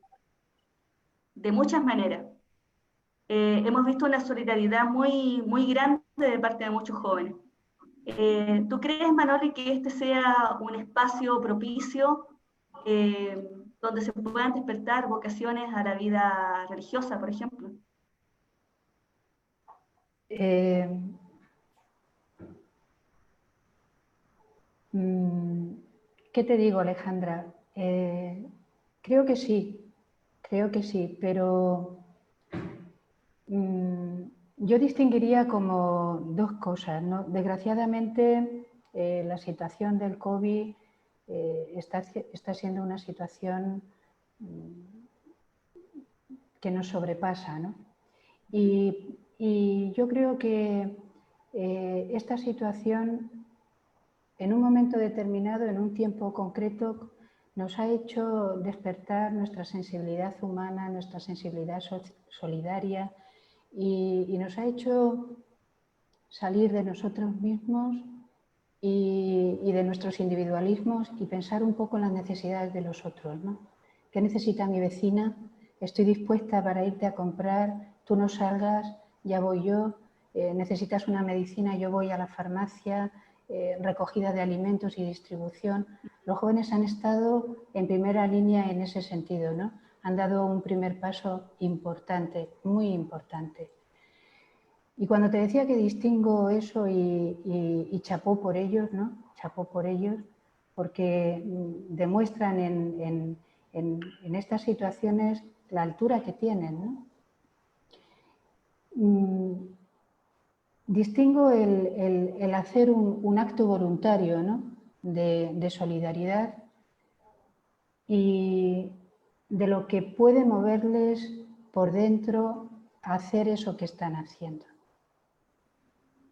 de muchas maneras. Hemos visto una solidaridad muy, muy grande de parte de muchos jóvenes. ¿Tú crees, Manoli, que este sea un espacio propicio donde se puedan despertar vocaciones a la vida religiosa, por ejemplo? ¿Qué te digo, Alejandra? Creo que sí, pero yo distinguiría como dos cosas, ¿no? Desgraciadamente, la situación del COVID está siendo una situación que nos sobrepasa, ¿no? Y yo creo que esta situación, en un momento determinado, en un tiempo concreto, nos ha hecho despertar nuestra sensibilidad humana, nuestra sensibilidad solidaria y nos ha hecho salir de nosotros mismos y de nuestros individualismos y pensar un poco en las necesidades de los otros, ¿no? ¿Qué necesita mi vecina? Estoy dispuesta para irte a comprar, tú no salgas, ya voy yo, necesitas una medicina, yo voy a la farmacia, recogida de alimentos y distribución. Los jóvenes han estado en primera línea en ese sentido, ¿no? Han dado un primer paso importante, muy importante. Y cuando te decía que distingo eso y chapó por ellos, ¿no? Chapó por ellos, porque demuestran en estas situaciones la altura que tienen, ¿no? Distingo el hacer un acto voluntario, ¿no? de solidaridad y de lo que puede moverles por dentro a hacer eso que están haciendo.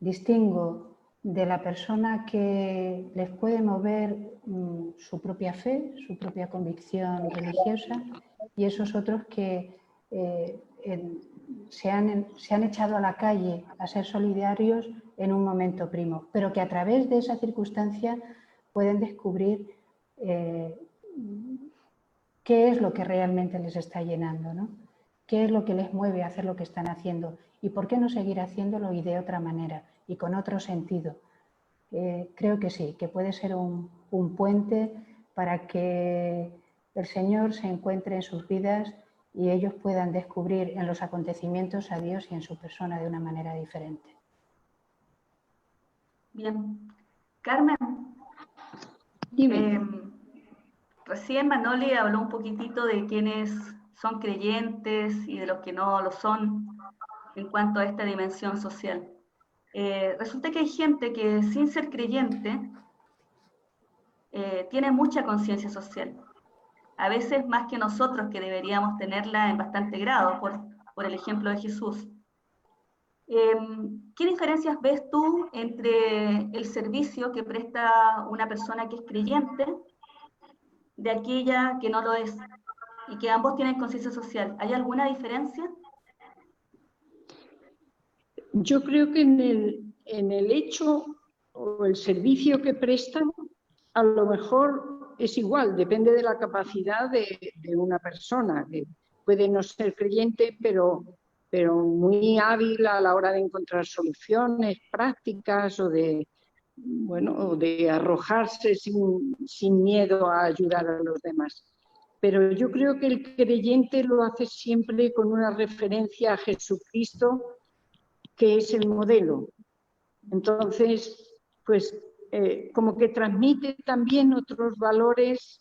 Distingo de la persona que les puede mover su propia fe, su propia convicción religiosa, y esos otros que se han echado a la calle a ser solidarios en un momento primo, pero que a través de esa circunstancia pueden descubrir qué es lo que realmente les está llenando, ¿no? ¿Qué es lo que les mueve a hacer lo que están haciendo? ¿Y por qué no seguir haciéndolo y de otra manera y con otro sentido? Creo que sí, que puede ser un puente para que el Señor se encuentre en sus vidas y ellos puedan descubrir en los acontecimientos a Dios y en su persona de una manera diferente. Bien. Carmen, recién Manoli habló un poquitito de quienes son creyentes y de los que no lo son en cuanto a esta dimensión social. Resulta que hay gente que sin ser creyente tiene mucha conciencia social. a veces más que nosotros, que deberíamos tenerla en bastante grado, por el ejemplo de Jesús. ¿Qué diferencias ves tú entre el servicio que presta una persona que es creyente de aquella que no lo es, y que ambos tienen conciencia social? ¿Hay alguna diferencia? Yo creo que en el hecho o el servicio que prestan, a lo mejor es igual, depende de la capacidad de una persona, que puede no ser creyente, pero muy hábil a la hora de encontrar soluciones prácticas o de, bueno, o de arrojarse sin miedo a ayudar a los demás. Pero yo creo que el creyente lo hace siempre con una referencia a Jesucristo, que es el modelo. Entonces, pues como que transmite también otros valores,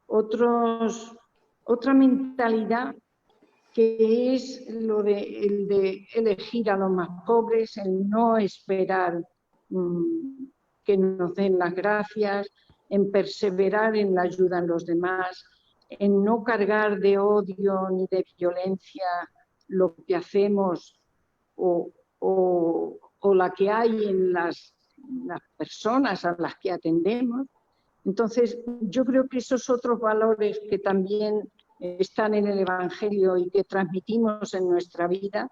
otra mentalidad, que es el de elegir a los más pobres, el no esperar que nos den las gracias, en perseverar en la ayuda a los demás, en no cargar de odio ni de violencia lo que hacemos o la que hay en las personas a las que atendemos. Entonces, yo creo que esos otros valores que también están en el Evangelio y que transmitimos en nuestra vida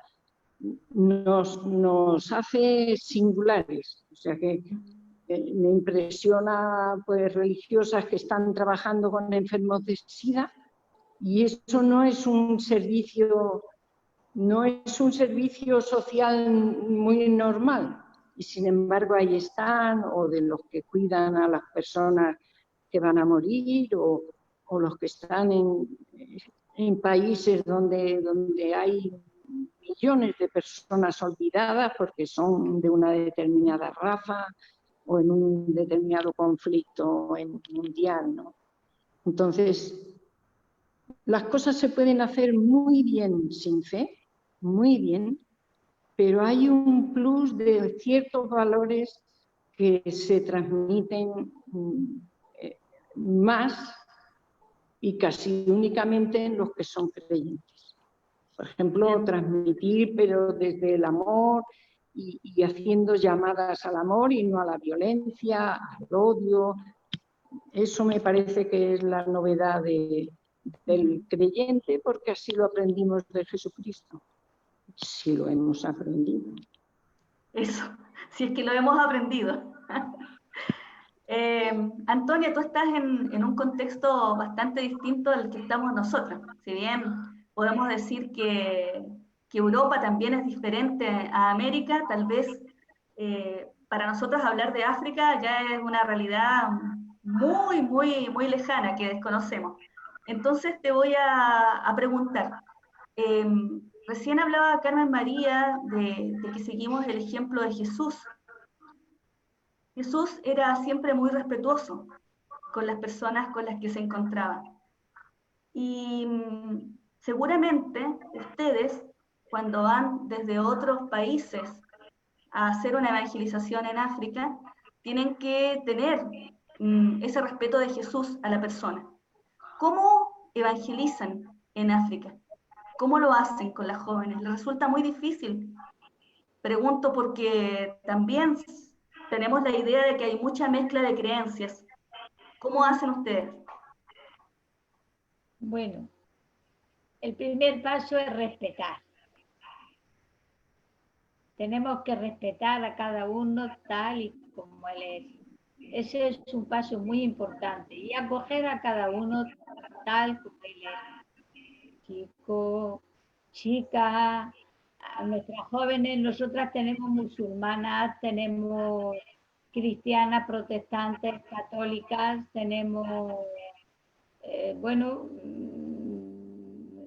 nos hace singulares. O sea que me impresiona, pues, religiosas que están trabajando con enfermos de SIDA, y eso no es un servicio social muy normal, y sin embargo ahí están, o de los que cuidan a las personas que van a morir, o los que están en países donde hay millones de personas olvidadas porque son de una determinada raza o en un determinado conflicto mundial, ¿no? Entonces, las cosas se pueden hacer muy bien sin fe, muy bien, pero hay un plus de ciertos valores que se transmiten más y casi únicamente en los que son creyentes. Por ejemplo, transmitir, pero desde el amor y haciendo llamadas al amor y no a la violencia, al odio. Eso me parece que es la novedad del creyente, porque así lo aprendimos de Jesucristo. Sí lo hemos aprendido. Eso, si es que lo hemos aprendido. Antonia, tú estás en un contexto bastante distinto al que estamos nosotros. Si bien podemos decir que Europa también es diferente a América, tal vez para nosotros hablar de África ya es una realidad muy, muy, muy lejana que desconocemos. Entonces te voy a preguntar, recién hablaba Carmen María de que seguimos el ejemplo de Jesús. Jesús era siempre muy respetuoso con las personas con las que se encontraba. Y seguramente ustedes, cuando van desde otros países a hacer una evangelización en África, tienen que tener ese respeto de Jesús a la persona. ¿Cómo evangelizan en África? ¿Cómo lo hacen con las jóvenes? ¿Les resulta muy difícil? Pregunto porque también tenemos la idea de que hay mucha mezcla de creencias. ¿Cómo hacen ustedes? Bueno, el primer paso es respetar. Tenemos que respetar a cada uno tal y como él es. Ese es un paso muy importante. Y acoger a cada uno tal como él es. Chico, chica, a nuestras jóvenes, nosotras tenemos musulmanas, tenemos cristianas, protestantes, católicas, tenemos, bueno,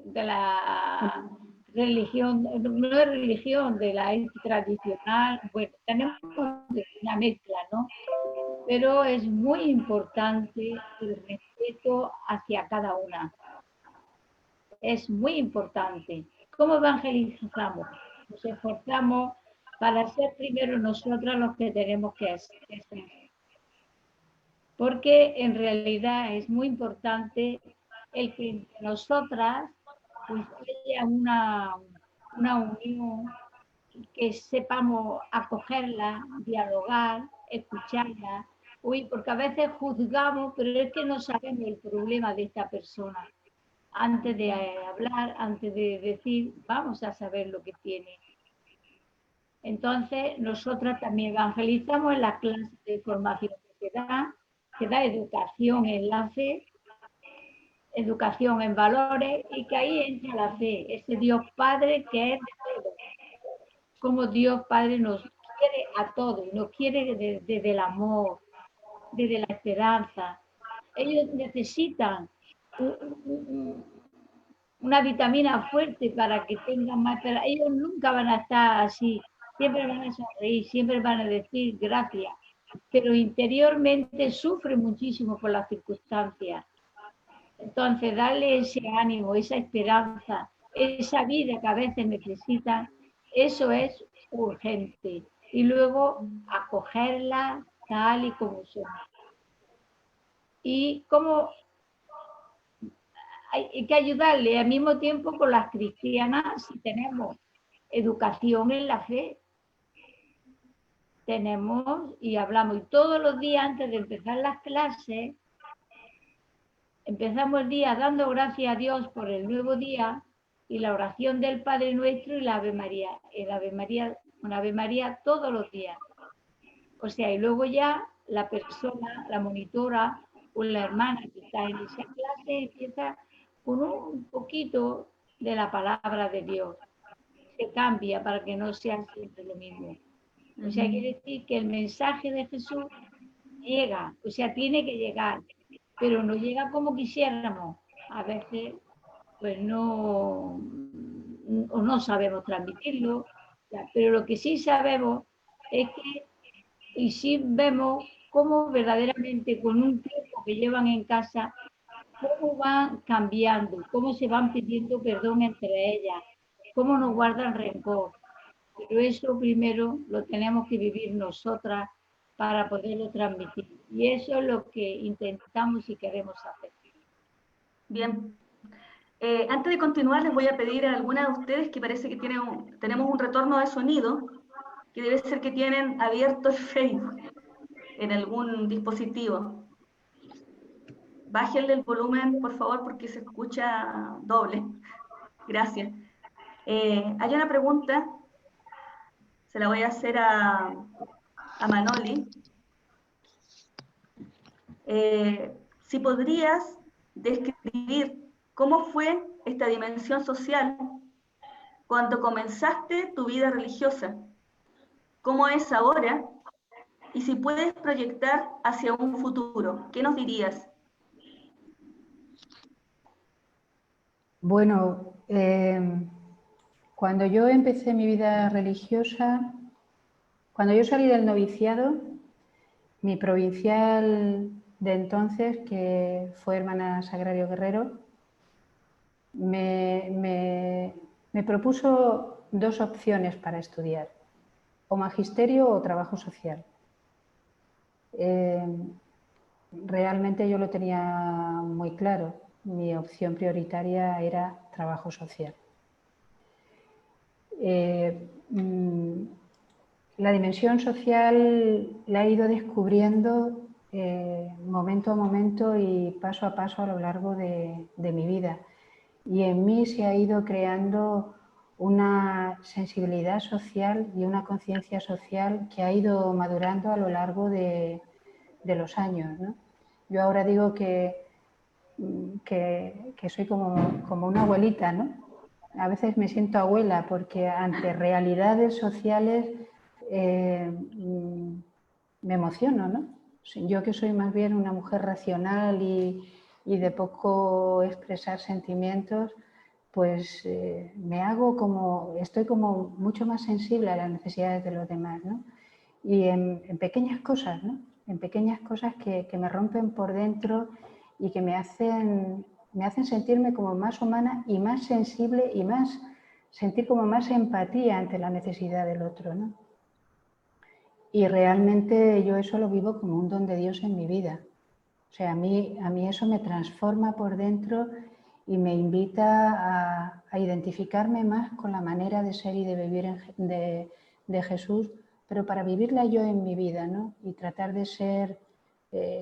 de la religión, no es religión, de la tradicional, bueno, tenemos una mezcla, ¿no? Pero es muy importante el respeto hacia cada una. Es muy importante. ¿Cómo evangelizamos? Nos esforzamos para ser primero nosotras los que tenemos que hacer. Porque en realidad es muy importante el que entre nosotras pues haya una unión, que sepamos acogerla, dialogar, escucharla. Uy, porque a veces juzgamos, pero es que no sabemos el problema de esta persona. Antes de hablar, antes de decir, vamos a saber lo que tiene. Entonces, nosotras también evangelizamos en las clases de formación que da educación en la fe, educación en valores, y que ahí entra la fe, ese Dios Padre que es de todos, como Dios Padre nos quiere a todos, nos quiere desde el amor, desde la esperanza. Ellos necesitan una vitamina fuerte para que tengan más, pero ellos nunca van a estar así, siempre van a sonreír, siempre van a decir gracias, pero interiormente sufren muchísimo por las circunstancias. Entonces, darle ese ánimo, esa esperanza, esa vida que a veces necesitan, eso es urgente. Y luego acogerla tal y como son. Y como hay que ayudarle al mismo tiempo con las cristianas, si tenemos educación en la fe, tenemos y hablamos. Y todos los días antes de empezar las clases, empezamos el día dando gracias a Dios por el nuevo día y la oración del Padre Nuestro y la Ave María. El Ave María, una Ave María todos los días. O sea, y luego ya la persona, la monitora o la hermana que está en esa clase empieza con un poquito de la palabra de Dios. Se cambia para que no sea siempre lo mismo. O sea, quiere decir que el mensaje de Jesús llega, o sea, tiene que llegar, pero no llega como quisiéramos. A veces, pues no, o no sabemos transmitirlo, pero lo que sí sabemos es que, y sí vemos cómo verdaderamente con un tiempo que llevan en casa, cómo van cambiando, cómo se van pidiendo perdón entre ellas, cómo nos guardan rencor. Pero eso primero lo tenemos que vivir nosotras para poderlo transmitir. Y eso es lo que intentamos y queremos hacer. Bien. Antes de continuar, les voy a pedir a alguna de ustedes que parece que tenemos un retorno de sonido, que debe ser que tienen abierto el Facebook en algún dispositivo. Bájenle el volumen, por favor, porque se escucha doble. Gracias. Hay una pregunta, se la voy a hacer a Manoli. Si podrías describir cómo fue esta dimensión social cuando comenzaste tu vida religiosa, cómo es ahora, y si puedes proyectar hacia un futuro, ¿qué nos dirías? Bueno, cuando yo empecé mi vida religiosa, cuando yo salí del noviciado, mi provincial de entonces, que fue hermana Sagrario Guerrero, me propuso dos opciones para estudiar, o magisterio o trabajo social. Realmente yo lo tenía muy claro, mi opción prioritaria era trabajo social. La dimensión social la he ido descubriendo momento a momento y paso a paso a lo largo de mi vida. Y en mí se ha ido creando una sensibilidad social y una conciencia social que ha ido madurando a lo largo de los años, ¿no? Yo ahora digo que soy como una abuelita, ¿no? A veces me siento abuela porque ante realidades sociales me emociono, ¿no? Yo que soy más bien una mujer racional y de poco expresar sentimientos, pues estoy como mucho más sensible a las necesidades de los demás, ¿no? Y en pequeñas cosas, ¿no? En pequeñas cosas que me rompen por dentro y que me hacen sentirme como más humana y más sensible y sentir como más empatía ante la necesidad del otro, ¿no? Y realmente yo eso lo vivo como un don de Dios en mi vida. O sea, a mí eso me transforma por dentro y me invita a identificarme más con la manera de ser y de vivir de Jesús, pero para vivirla yo en mi vida, ¿no? Y tratar de ser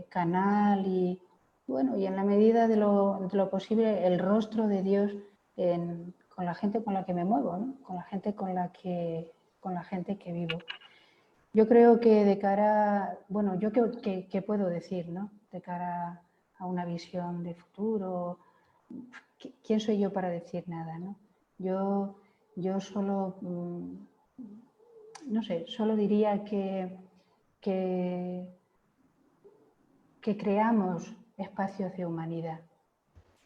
canal y, bueno, y en la medida de lo posible el rostro de Dios con la gente con la que me muevo, ¿no? Con la gente con la que vivo. Yo creo que de cara, bueno, yo qué puedo decir, ¿no? De cara a una visión de futuro, ¿quién soy yo para decir nada, ¿no? Yo solo, no sé, solo diría que creamos espacios de humanidad,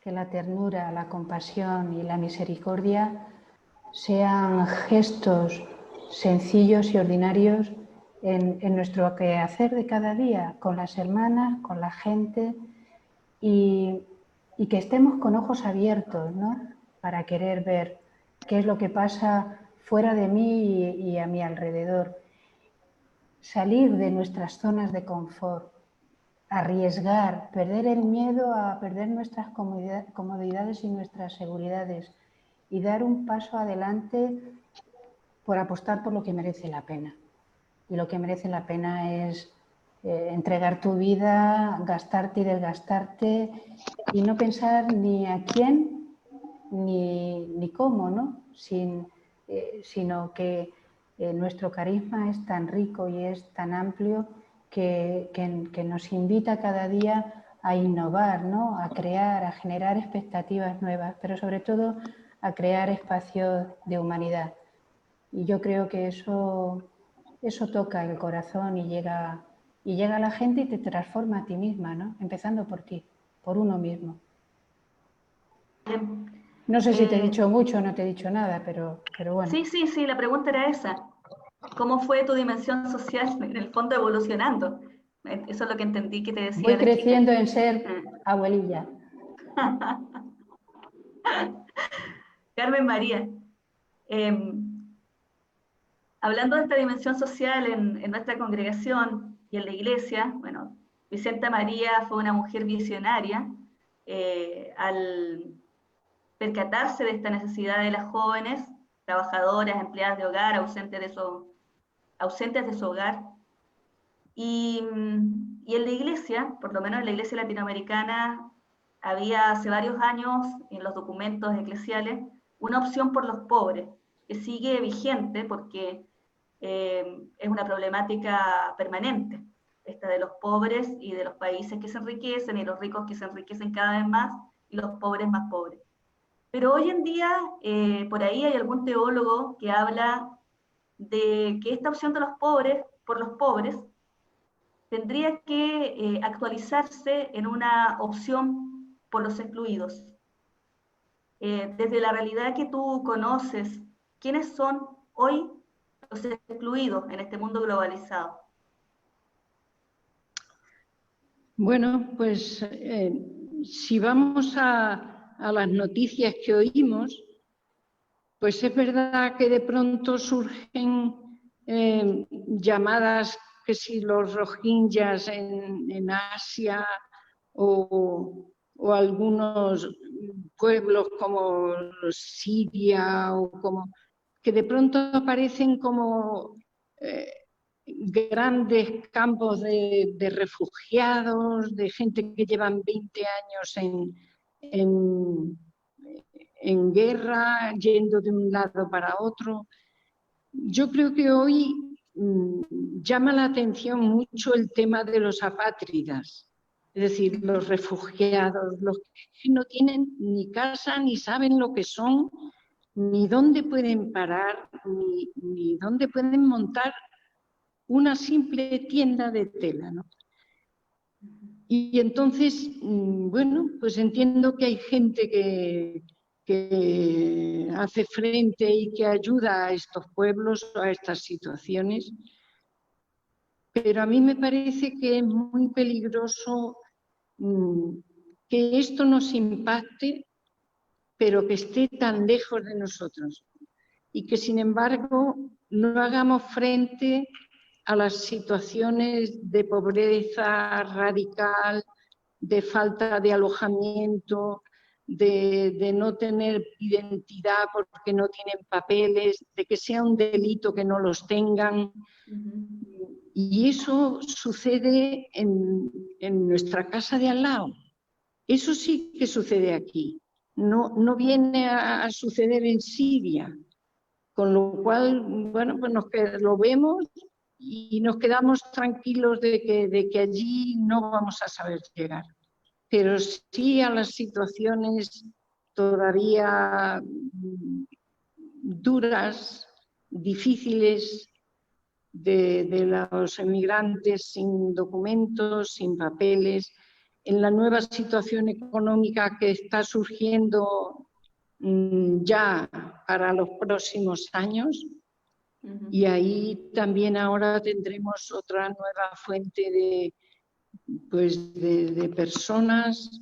que la ternura, la compasión y la misericordia sean gestos sencillos y ordinarios en nuestro quehacer de cada día, con las hermanas, con la gente, y que estemos con ojos abiertos, ¿no? Para querer ver qué es lo que pasa fuera de mí y a mi alrededor. Salir de nuestras zonas de confort, arriesgar, perder el miedo a perder nuestras comodidades y nuestras seguridades y dar un paso adelante por apostar por lo que merece la pena. Y lo que merece la pena es entregar tu vida, gastarte y desgastarte y no pensar ni a quién ni cómo, ¿no? Sino que nuestro carisma es tan rico y es tan amplio que nos invita cada día a innovar, ¿no? A crear, a generar expectativas nuevas, pero sobre todo a crear espacios de humanidad. Y yo creo que eso toca el corazón y llega a la gente y te transforma a ti misma, ¿no? Empezando por ti, por uno mismo. No sé si te he dicho mucho o no te he dicho nada, pero bueno. Sí, la pregunta era esa. ¿Cómo fue tu dimensión social, en el fondo, evolucionando? Eso es lo que entendí que te decía. Voy creciendo en ser abuelilla. Carmen María, hablando de esta dimensión social en nuestra congregación y en la iglesia, bueno, Vicenta María fue una mujer visionaria al percatarse de esta necesidad de las jóvenes, trabajadoras, empleadas de hogar, ausentes de su hogar. Y en la iglesia, por lo menos en la iglesia latinoamericana, había hace varios años en los documentos eclesiales una opción por los pobres, que sigue vigente porque es una problemática permanente, esta de los pobres y de los países que se enriquecen y los ricos que se enriquecen cada vez más y los pobres más pobres. Pero hoy en día, por ahí hay algún teólogo que habla de que esta opción de los pobres, por los pobres, tendría que actualizarse en una opción por los excluidos. Desde la realidad que tú conoces, ¿quiénes son hoy los excluidos en este mundo globalizado? Bueno, pues si vamos a las noticias que oímos, pues es verdad que de pronto surgen llamadas que si los rohingyas en Asia o algunos pueblos como Siria o como que de pronto aparecen como grandes campos de refugiados, de gente que llevan 20 años en guerra, yendo de un lado para otro. Yo creo que hoy llama la atención mucho el tema de los apátridas, es decir, los refugiados, los que no tienen ni casa, ni saben lo que son, ni dónde pueden parar, ni dónde pueden montar una simple tienda de tela, ¿no? Y entonces, bueno, pues entiendo que hay gente que hace frente y que ayuda a estos pueblos, a estas situaciones, pero a mí me parece que es muy peligroso que esto nos impacte, pero que esté tan lejos de nosotros y que, sin embargo, no hagamos frente a las situaciones de pobreza radical de falta de alojamiento, de no tener identidad porque no tienen papeles, de que sea un delito que no los tengan. Y eso sucede en nuestra casa de al lado. Eso sí que sucede aquí. No viene a suceder en Siria. Con lo cual, bueno, pues lo vemos y nos quedamos tranquilos de que allí no vamos a saber llegar. Pero sí a las situaciones todavía duras, difíciles, de los emigrantes sin documentos, sin papeles, en la nueva situación económica que está surgiendo ya para los próximos años. Y ahí también ahora tendremos otra nueva fuente de personas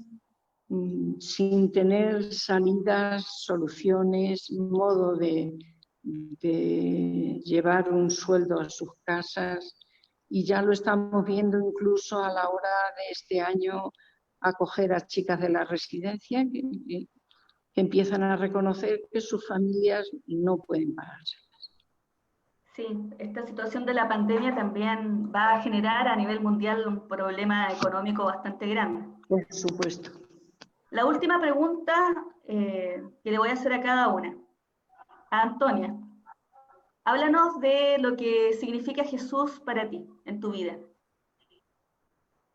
sin tener salidas, soluciones, modo de llevar un sueldo a sus casas. Y ya lo estamos viendo incluso a la hora de este año acoger a chicas de la residencia que empiezan a reconocer que sus familias no pueden pagarse. Sí, esta situación de la pandemia también va a generar a nivel mundial un problema económico bastante grande. Por supuesto. La última pregunta que le voy a hacer a cada una. A Antonia, háblanos de lo que significa Jesús para ti, en tu vida.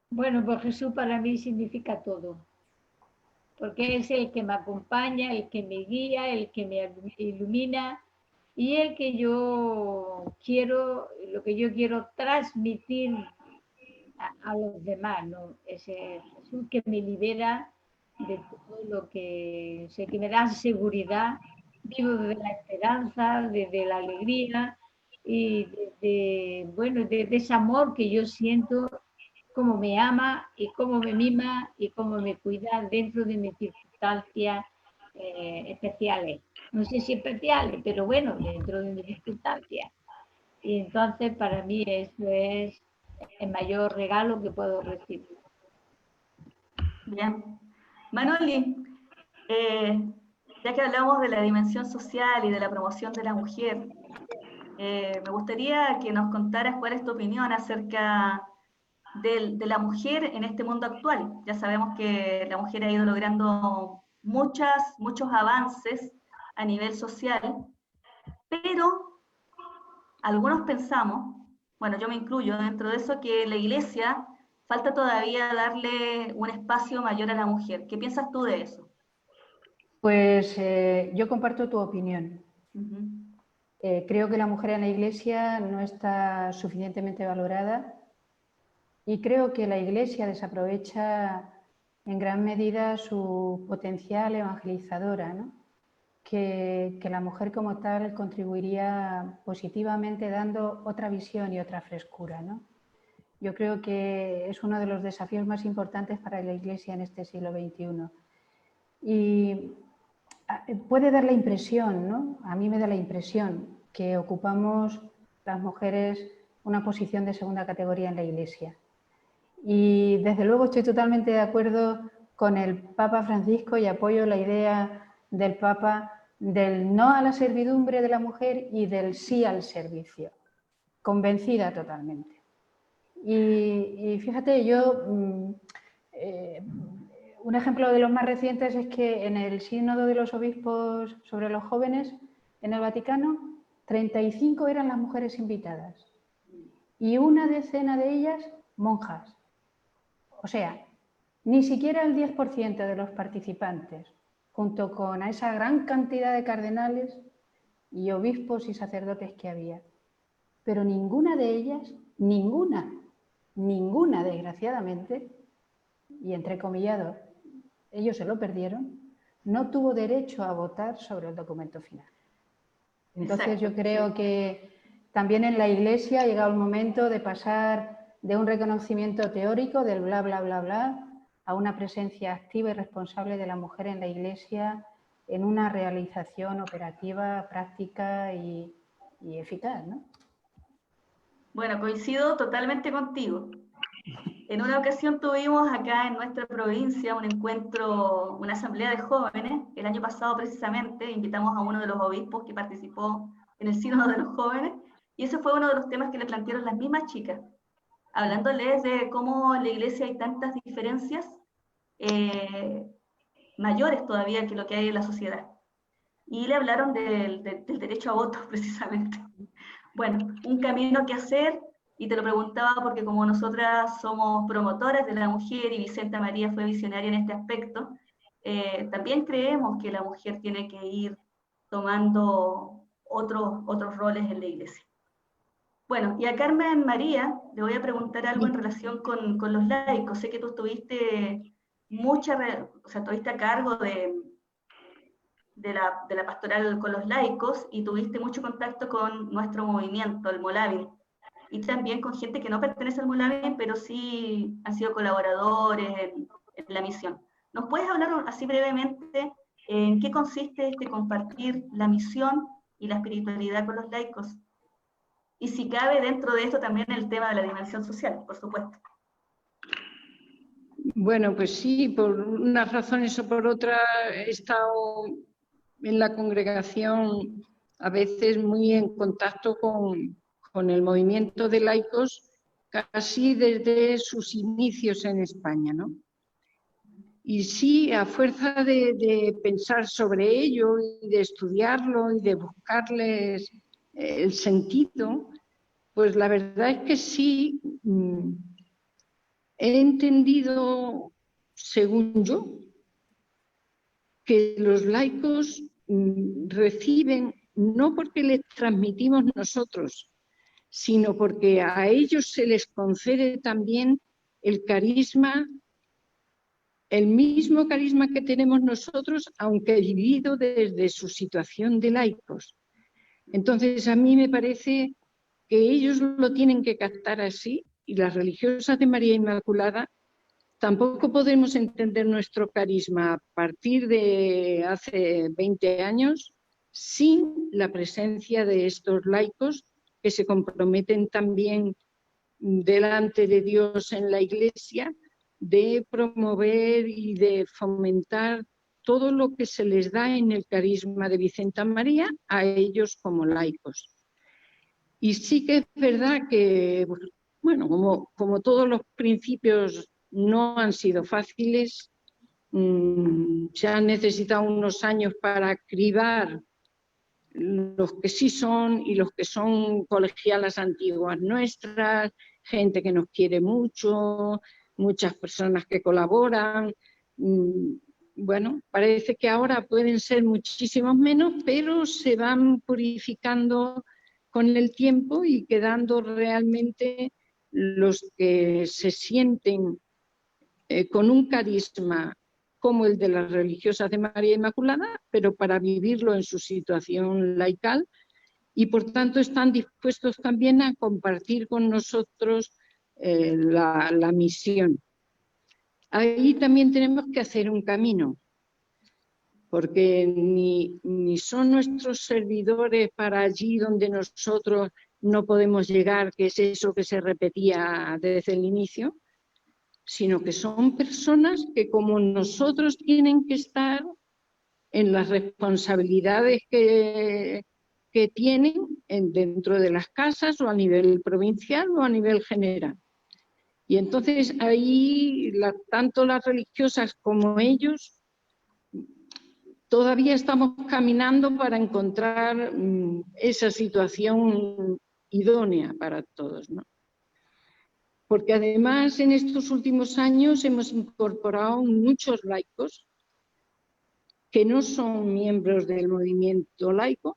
Bueno, pues Jesús para mí significa todo, porque es el que me acompaña, el que me guía, el que me ilumina y el que yo quiero, lo que yo quiero transmitir a los demás, ¿no? Ese Jesús que me libera de todo lo que sé, que me da seguridad, vivo desde la esperanza, desde la alegría y bueno, de ese amor que yo siento, cómo me ama y cómo me mima y cómo me cuida dentro de mis circunstancias especiales. No sé si especiales, pero bueno, dentro de mis circunstancias. Y entonces para mí eso es el mayor regalo que puedo recibir. Bien. Manoli, ya que hablamos de la dimensión social y de la promoción de la mujer, me gustaría que nos contaras cuál es tu opinión acerca de la mujer en este mundo actual. Ya sabemos que la mujer ha ido logrando muchos avances a nivel social, pero algunos pensamos, bueno, yo me incluyo dentro de eso, que la Iglesia falta todavía darle un espacio mayor a la mujer. ¿Qué piensas tú de eso? Pues yo comparto tu opinión. Creo que la mujer en la Iglesia no está suficientemente valorada y creo que la Iglesia desaprovecha en gran medida su potencial evangelizadora, ¿no? Que la mujer como tal contribuiría positivamente dando otra visión y otra frescura, ¿no? Yo creo que es uno de los desafíos más importantes para la Iglesia en este siglo XXI. Y puede dar la impresión, ¿no? A mí me da la impresión que ocupamos las mujeres una posición de segunda categoría en la Iglesia. Y desde luego estoy totalmente de acuerdo con el Papa Francisco y apoyo la idea del Papa del no a la servidumbre de la mujer y del sí al servicio. Convencida totalmente. Y fíjate, un ejemplo de los más recientes es que en el Sínodo de los Obispos sobre los jóvenes en el Vaticano, 35 eran las mujeres invitadas y una decena de ellas monjas. O sea, ni siquiera el 10% de los participantes, junto con esa gran cantidad de cardenales y obispos y sacerdotes que había. Pero ninguna de ellas, ninguna desgraciadamente, y entrecomillado, ellos se lo perdieron, no tuvo derecho a votar sobre el documento final. Entonces yo creo que también en la Iglesia ha llegado el momento de pasar de un reconocimiento teórico del bla, bla, bla, bla, a una presencia activa y responsable de la mujer en la Iglesia en una realización operativa, práctica y eficaz, ¿no? Bueno, coincido totalmente contigo. En una ocasión tuvimos acá en nuestra provincia un encuentro, una asamblea de jóvenes, el año pasado precisamente, invitamos a uno de los obispos que participó en el sínodo de los jóvenes, y ese fue uno de los temas que le plantearon las mismas chicas, hablándoles de cómo en la iglesia hay tantas diferencias mayores todavía que lo que hay en la sociedad. Y le hablaron del derecho a voto, precisamente. Bueno, un camino que hacer, y te lo preguntaba porque como nosotras somos promotoras de la mujer y Vicenta María fue visionaria en este aspecto, también creemos que la mujer tiene que ir tomando otros roles en la iglesia. Bueno, y a Carmen María le voy a preguntar algo en relación con los laicos. Sé que tú estuviste estuviste a cargo de la pastoral con los laicos y tuviste mucho contacto con nuestro movimiento, el Molavin, y también con gente que no pertenece al Molavin, pero sí han sido colaboradores en la misión. ¿Nos puedes hablar así brevemente en qué consiste este compartir la misión y la espiritualidad con los laicos? Y si cabe dentro de esto también el tema de la dimensión social, por supuesto. Bueno, pues sí, por unas razones o por otras he estado en la congregación a veces muy en contacto con el movimiento de laicos casi desde sus inicios en España, ¿no? Y sí, a fuerza de pensar sobre ello y de estudiarlo y de buscarles el sentido, pues la verdad es que sí, he entendido, según yo, que los laicos reciben, no porque les transmitimos nosotros, sino porque a ellos se les concede también el carisma, el mismo carisma que tenemos nosotros, aunque vivido desde su situación de laicos. Entonces, a mí me parece que ellos lo tienen que captar así, y las religiosas de María Inmaculada tampoco podemos entender nuestro carisma a partir de hace 20 años sin la presencia de estos laicos que se comprometen también delante de Dios en la Iglesia de promover y de fomentar todo lo que se les da en el carisma de Vicenta María a ellos como laicos. Y sí que es verdad que, bueno, como todos los principios no han sido fáciles, se han necesitado unos años para cribar los que sí son y los que son colegialas antiguas nuestras, gente que nos quiere mucho, muchas personas que colaboran. Bueno, parece que ahora pueden ser muchísimos menos, pero se van purificando con el tiempo y quedando realmente los que se sienten con un carisma como el de las religiosas de María Inmaculada, pero para vivirlo en su situación laical, y por tanto están dispuestos también a compartir con nosotros la misión. Ahí también tenemos que hacer un camino, porque ni son nuestros servidores para allí donde nosotros no podemos llegar, que es eso que se repetía desde el inicio, sino que son personas que como nosotros tienen que estar en las responsabilidades que tienen dentro de las casas o a nivel provincial o a nivel general. Y entonces ahí tanto las religiosas como ellos todavía estamos caminando para encontrar esa situación idónea para todos, ¿no? Porque además en estos últimos años hemos incorporado muchos laicos que no son miembros del movimiento laico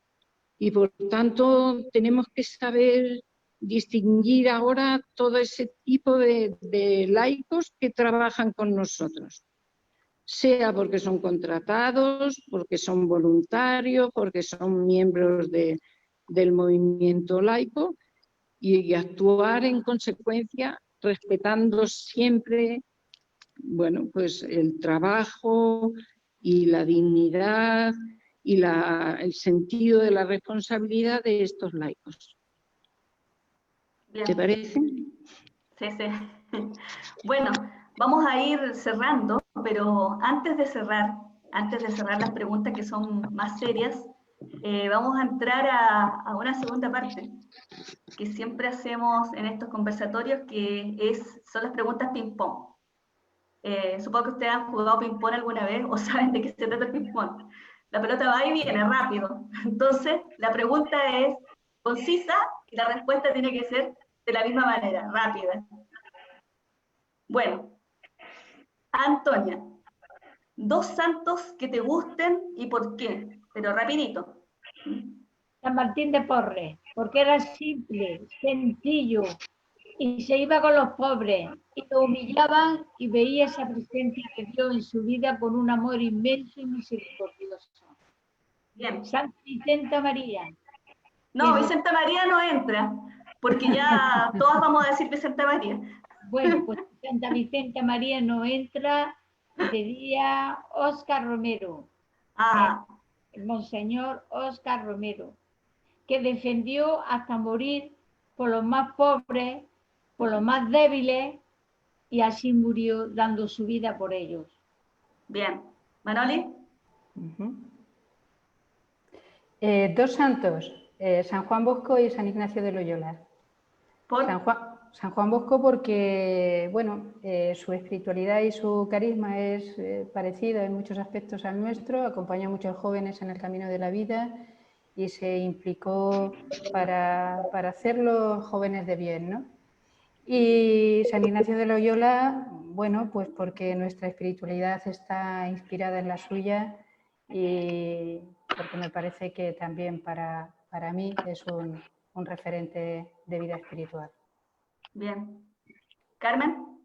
y por tanto tenemos que saber distinguir ahora todo ese tipo de laicos que trabajan con nosotros, sea porque son contratados, porque son voluntarios, porque son miembros del movimiento laico, y actuar en consecuencia respetando siempre, bueno, pues el trabajo y la dignidad y el sentido de la responsabilidad de estos laicos. Bien. ¿Te parece? Sí, sí. Bueno, vamos a ir cerrando, pero antes de cerrar las preguntas que son más serias, vamos a entrar a una segunda parte que siempre hacemos en estos conversatorios, son las preguntas ping-pong. Supongo que ustedes han jugado ping-pong alguna vez o saben de qué se trata el ping-pong. La pelota va y viene rápido. Entonces, la pregunta es concisa y la respuesta tiene que ser de la misma manera, rápida. Bueno, Antonia, 2 santos que te gusten y por qué, pero rapidito. San Martín de Porres, porque era simple, sencillo, y se iba con los pobres, y lo humillaban y veía esa presencia de Dios en su vida con un amor inmenso y misericordioso. Bien. Santa Vicenta María. No, Vicenta María no entra, porque ya todas vamos a decir Vicenta María. Bueno, pues Santa Vicenta María no entra, sería Óscar Romero. El Monseñor Óscar Romero, que defendió hasta morir por los más pobres, por los más débiles, y así murió dando su vida por ellos. Bien. ¿Manoli? 2 santos, San Juan Bosco y San Ignacio de Loyola. ¿Por? San Juan Bosco porque, bueno, su espiritualidad y su carisma es parecido en muchos aspectos al nuestro, acompañó a muchos jóvenes en el camino de la vida y se implicó para hacerlos jóvenes de bien, ¿no? Y San Ignacio de Loyola, bueno, pues porque nuestra espiritualidad está inspirada en la suya y porque me parece que también para mí es un referente de vida espiritual. Bien. ¿Carmen?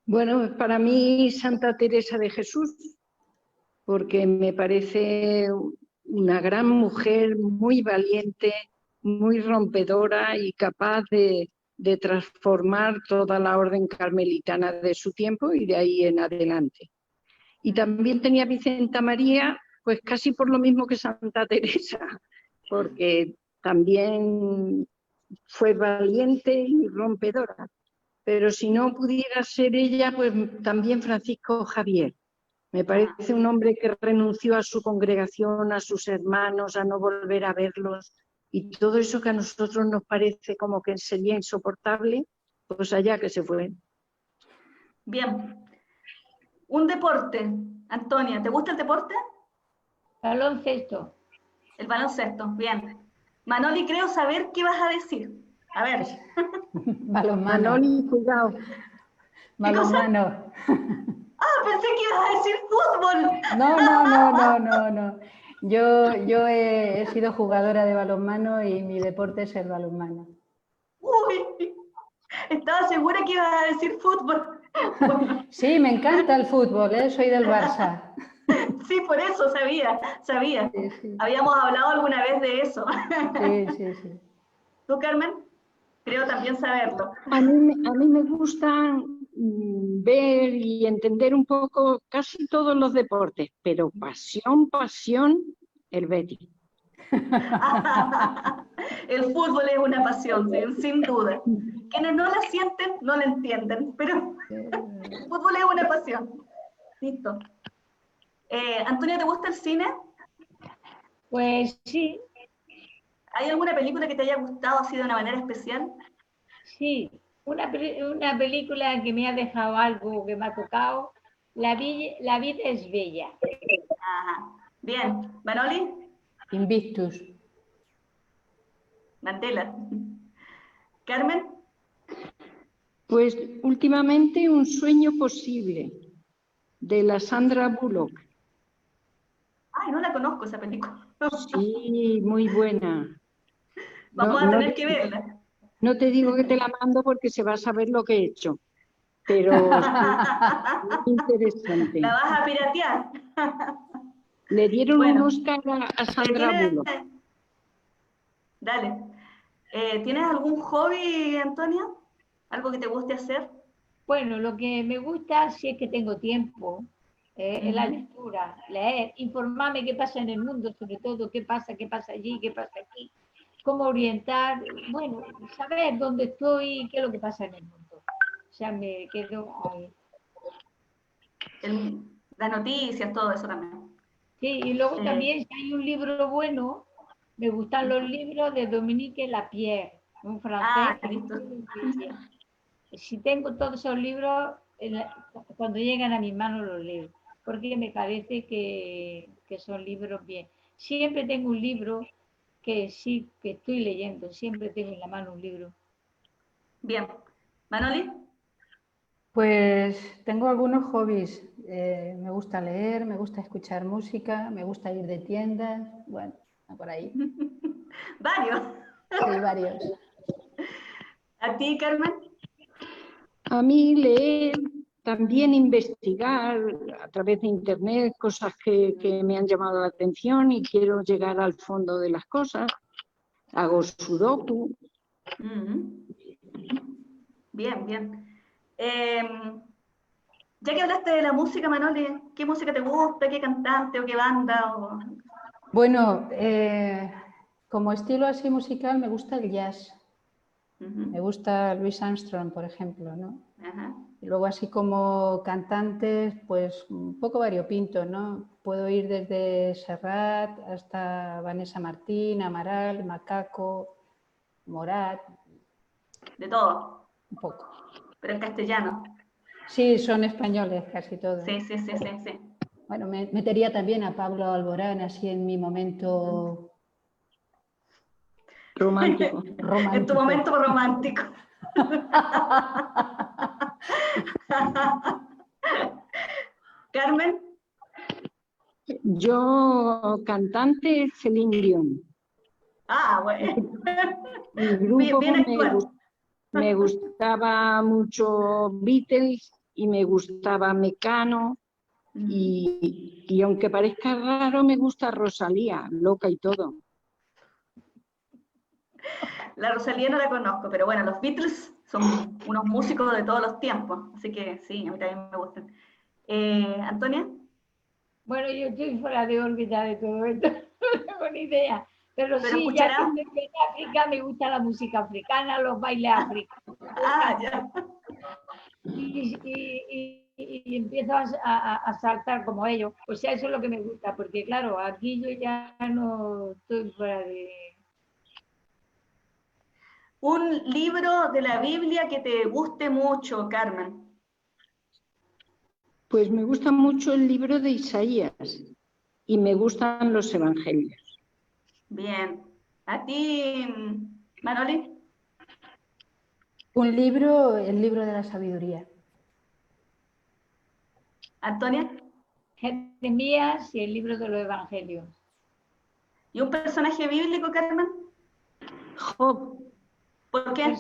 Bueno, para mí Santa Teresa de Jesús, porque me parece una gran mujer, muy valiente, muy rompedora y capaz de transformar toda la orden carmelitana de su tiempo y de ahí en adelante. Y también tenía Vicenta María, pues casi por lo mismo que Santa Teresa, porque también fue valiente y rompedora. Pero si no pudiera ser ella, pues también Francisco Javier. Me parece un hombre que renunció a su congregación, a sus hermanos, a no volver a verlos, y todo eso que a nosotros nos parece como que sería insoportable, pues allá que se fue. Bien. Un deporte. Antonia, ¿te gusta el deporte? Baloncesto. El baloncesto, bien. Manoli, creo saber qué vas a decir. A ver. Balonmano. Manoli, cuidado. Balonmano. Pensé que ibas a decir fútbol. No. Yo he sido jugadora de balonmano y mi deporte es el balonmano. Uy, estaba segura que ibas a decir fútbol. Sí, me encanta el fútbol, soy del Barça. Sí, por eso sabía. Sí. Habíamos hablado alguna vez de eso. Sí. ¿Tú, Carmen? Creo también saberlo. A mí me gusta ver y entender un poco casi todos los deportes, pero pasión, el Betis. El fútbol es una pasión, sin duda. Quienes no la sienten, no la entienden, pero el fútbol es una pasión. Listo. Antonia, ¿te gusta el cine? Pues sí. ¿Hay alguna película que te haya gustado así de una manera especial? Sí, una película que me ha dejado algo, que me ha tocado. La vida es bella. Ajá. Bien. ¿Manoli? Invictus. Mantela. ¿Carmen? Pues últimamente Un sueño posible, de la Sandra Bullock. Ay, no la conozco esa película. Sí, muy buena. Vamos a tener que verla. No te digo que te la mando porque se va a saber lo que he hecho, pero es muy interesante. La vas a piratear. Le dieron un Oscar a Sandra Bullock. Dale. ¿Tienes algún hobby, Antonia? ¿Algo que te guste hacer? Bueno, lo que me gusta, si es que tengo tiempo, es la lectura, leer, informarme qué pasa en el mundo, sobre todo qué pasa allí, qué pasa aquí. cómo orientar, bueno, saber dónde estoy y qué es lo que pasa en el mundo. O sea, me quedo ahí. Las noticias, todo eso también. Sí, y luego Eh, también, si hay un libro bueno, me gustan los libros de Dominique Lapierre, un francés que listo. escribe muy bien. Si tengo todos esos libros, cuando llegan a mis manos los leo, porque me parece que son libros bien. Siempre tengo un libro que sí, que estoy leyendo, siempre tengo en la mano un libro. Bien. ¿Manoli? Pues tengo algunos hobbies. Me gusta leer, me gusta escuchar música, me gusta ir de tiendas, bueno, por ahí. Varios. Sí, varios. ¿A ti, Carmen? A mí leer, también investigar a través de internet cosas que me han llamado la atención y quiero llegar al fondo de las cosas. Hago sudoku. Bien, bien. Ya que hablaste de la música, Manoli, ¿qué música te gusta? ¿Qué cantante o qué banda? Bueno, como estilo así musical me gusta el jazz. Me gusta Louis Armstrong, por ejemplo, ¿no? Ajá. Y luego así como cantantes, pues un poco variopinto, ¿no? Puedo ir desde Serrat hasta Vanessa Martín, Amaral, Macaco, Morat. De todo. Un poco. Pero en castellano. Sí, son españoles casi todos. Sí. Bueno, me metería también a Pablo Alborán así en mi momento Romántico. En tu momento romántico. Carmen. Yo, cantante, Celine Dion. Bueno. Mi grupo Bien actual. me gustaba mucho Beatles y me gustaba Mecano y aunque parezca raro me gusta Rosalía, loca y todo. La Rosalía no la conozco, pero bueno, los Beatles son unos músicos de todos los tiempos, así que sí, a mí también me gustan. ¿Antonia? Bueno, yo estoy fuera de órbita de todo esto, no tengo ni idea. Pero sí, ya que escuchará. estoy en África, me gusta la música africana, los bailes africanos. Ya. Y empiezo a saltar como ellos. O sea, eso es lo que me gusta, porque claro, aquí yo ya no estoy fuera de... Un libro de la Biblia que te guste mucho, Carmen. Pues me gusta mucho el libro de Isaías y me gustan los evangelios. Bien. ¿A ti, Manoli? Un libro, el libro de la sabiduría. ¿Antonia? Jeremías y el libro de los evangelios. ¿Y un personaje bíblico, Carmen? Job. ¿Por qué?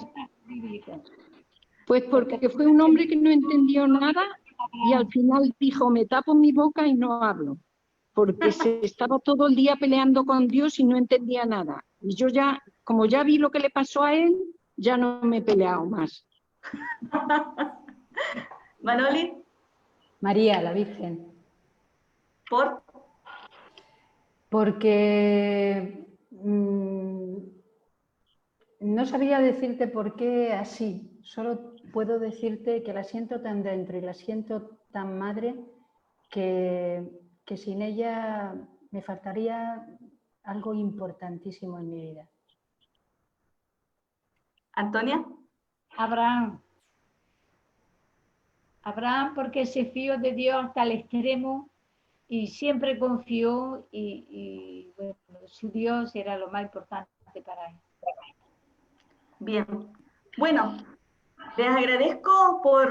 Pues porque fue un hombre que no entendió nada y al final dijo, me tapo mi boca y no hablo, porque se estaba todo el día peleando con Dios y no entendía nada. Y yo ya, como ya vi lo que le pasó a él, ya no me he peleado más. ¿Manoli? María, la Virgen. ¿Por? Porque no sabría decirte por qué así, solo puedo decirte que la siento tan dentro y la siento tan madre que sin ella me faltaría algo importantísimo en mi vida. ¿Antonia? Abraham. Abraham porque se fió de Dios hasta el extremo y siempre confió y bueno, su Dios era lo más importante para él. Bien. Bueno, les agradezco por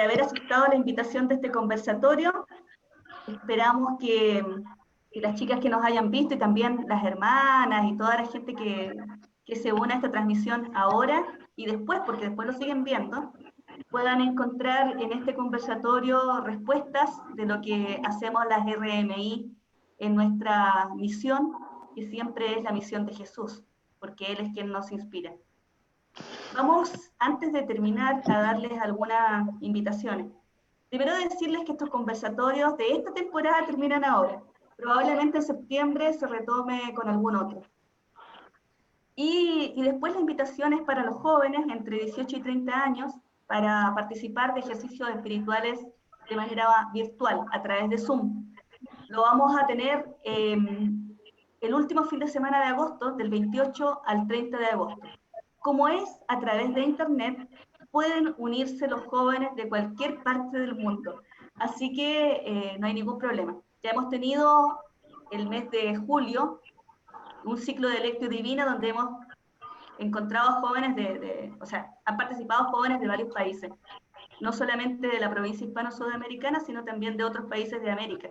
haber aceptado la invitación de este conversatorio. Esperamos que las chicas que nos hayan visto y también las hermanas y toda la gente que se une a esta transmisión ahora y después, porque después lo siguen viendo, puedan encontrar en este conversatorio respuestas de lo que hacemos las RMI en nuestra misión, que siempre es la misión de Jesús, porque Él es quien nos inspira. Vamos, antes de terminar, a darles algunas invitaciones. Primero decirles que estos conversatorios de esta temporada terminan ahora. Probablemente en septiembre se retome con algún otro. Y después la invitación es para los jóvenes entre 18 y 30 años para participar de ejercicios espirituales de manera virtual, a través de Zoom. Lo vamos a tener el último fin de semana de agosto, del 28 al 30 de agosto. Como es a través de Internet, pueden unirse los jóvenes de cualquier parte del mundo. Así que no hay ningún problema. Ya hemos tenido el mes de julio un ciclo de Lectio Divina donde hemos encontrado jóvenes o sea, han participado jóvenes de varios países, no solamente de la provincia hispano-sudamericana, sino también de otros países de América.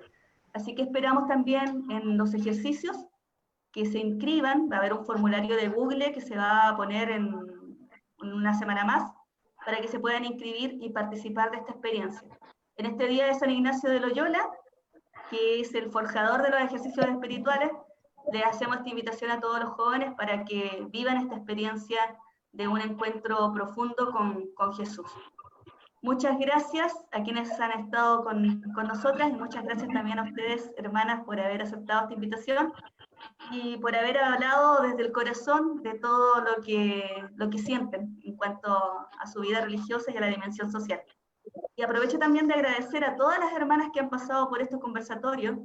Así que esperamos también en los ejercicios que se inscriban. Va a haber un formulario de Google que se va a poner en una semana más, para que se puedan inscribir y participar de esta experiencia. En este día de San Ignacio de Loyola, que es el forjador de los ejercicios espirituales, le hacemos esta invitación a todos los jóvenes para que vivan esta experiencia de un encuentro profundo con Jesús. Muchas gracias a quienes han estado con nosotras, y muchas gracias también a ustedes, hermanas, por haber aceptado esta invitación y por haber hablado desde el corazón de todo lo que sienten en cuanto a su vida religiosa y a la dimensión social. Y aprovecho también de agradecer a todas las hermanas que han pasado por estos conversatorios,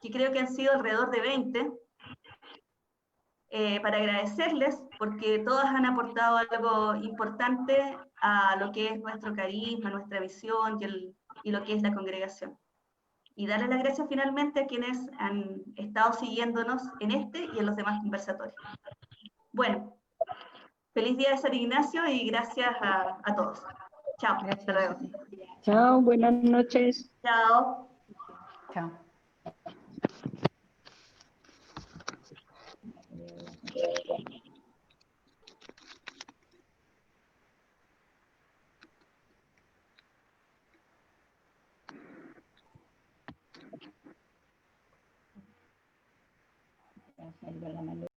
que creo que han sido alrededor de 20, para agradecerles, porque todas han aportado algo importante a lo que es nuestro carisma, nuestra visión y lo que es la congregación. Y darles las gracias finalmente a quienes han estado siguiéndonos en este y en los demás conversatorios. Bueno, feliz día de San Ignacio y gracias a todos. Chao. Gracias. Hasta luego. Chao, buenas noches. Chao. Chao.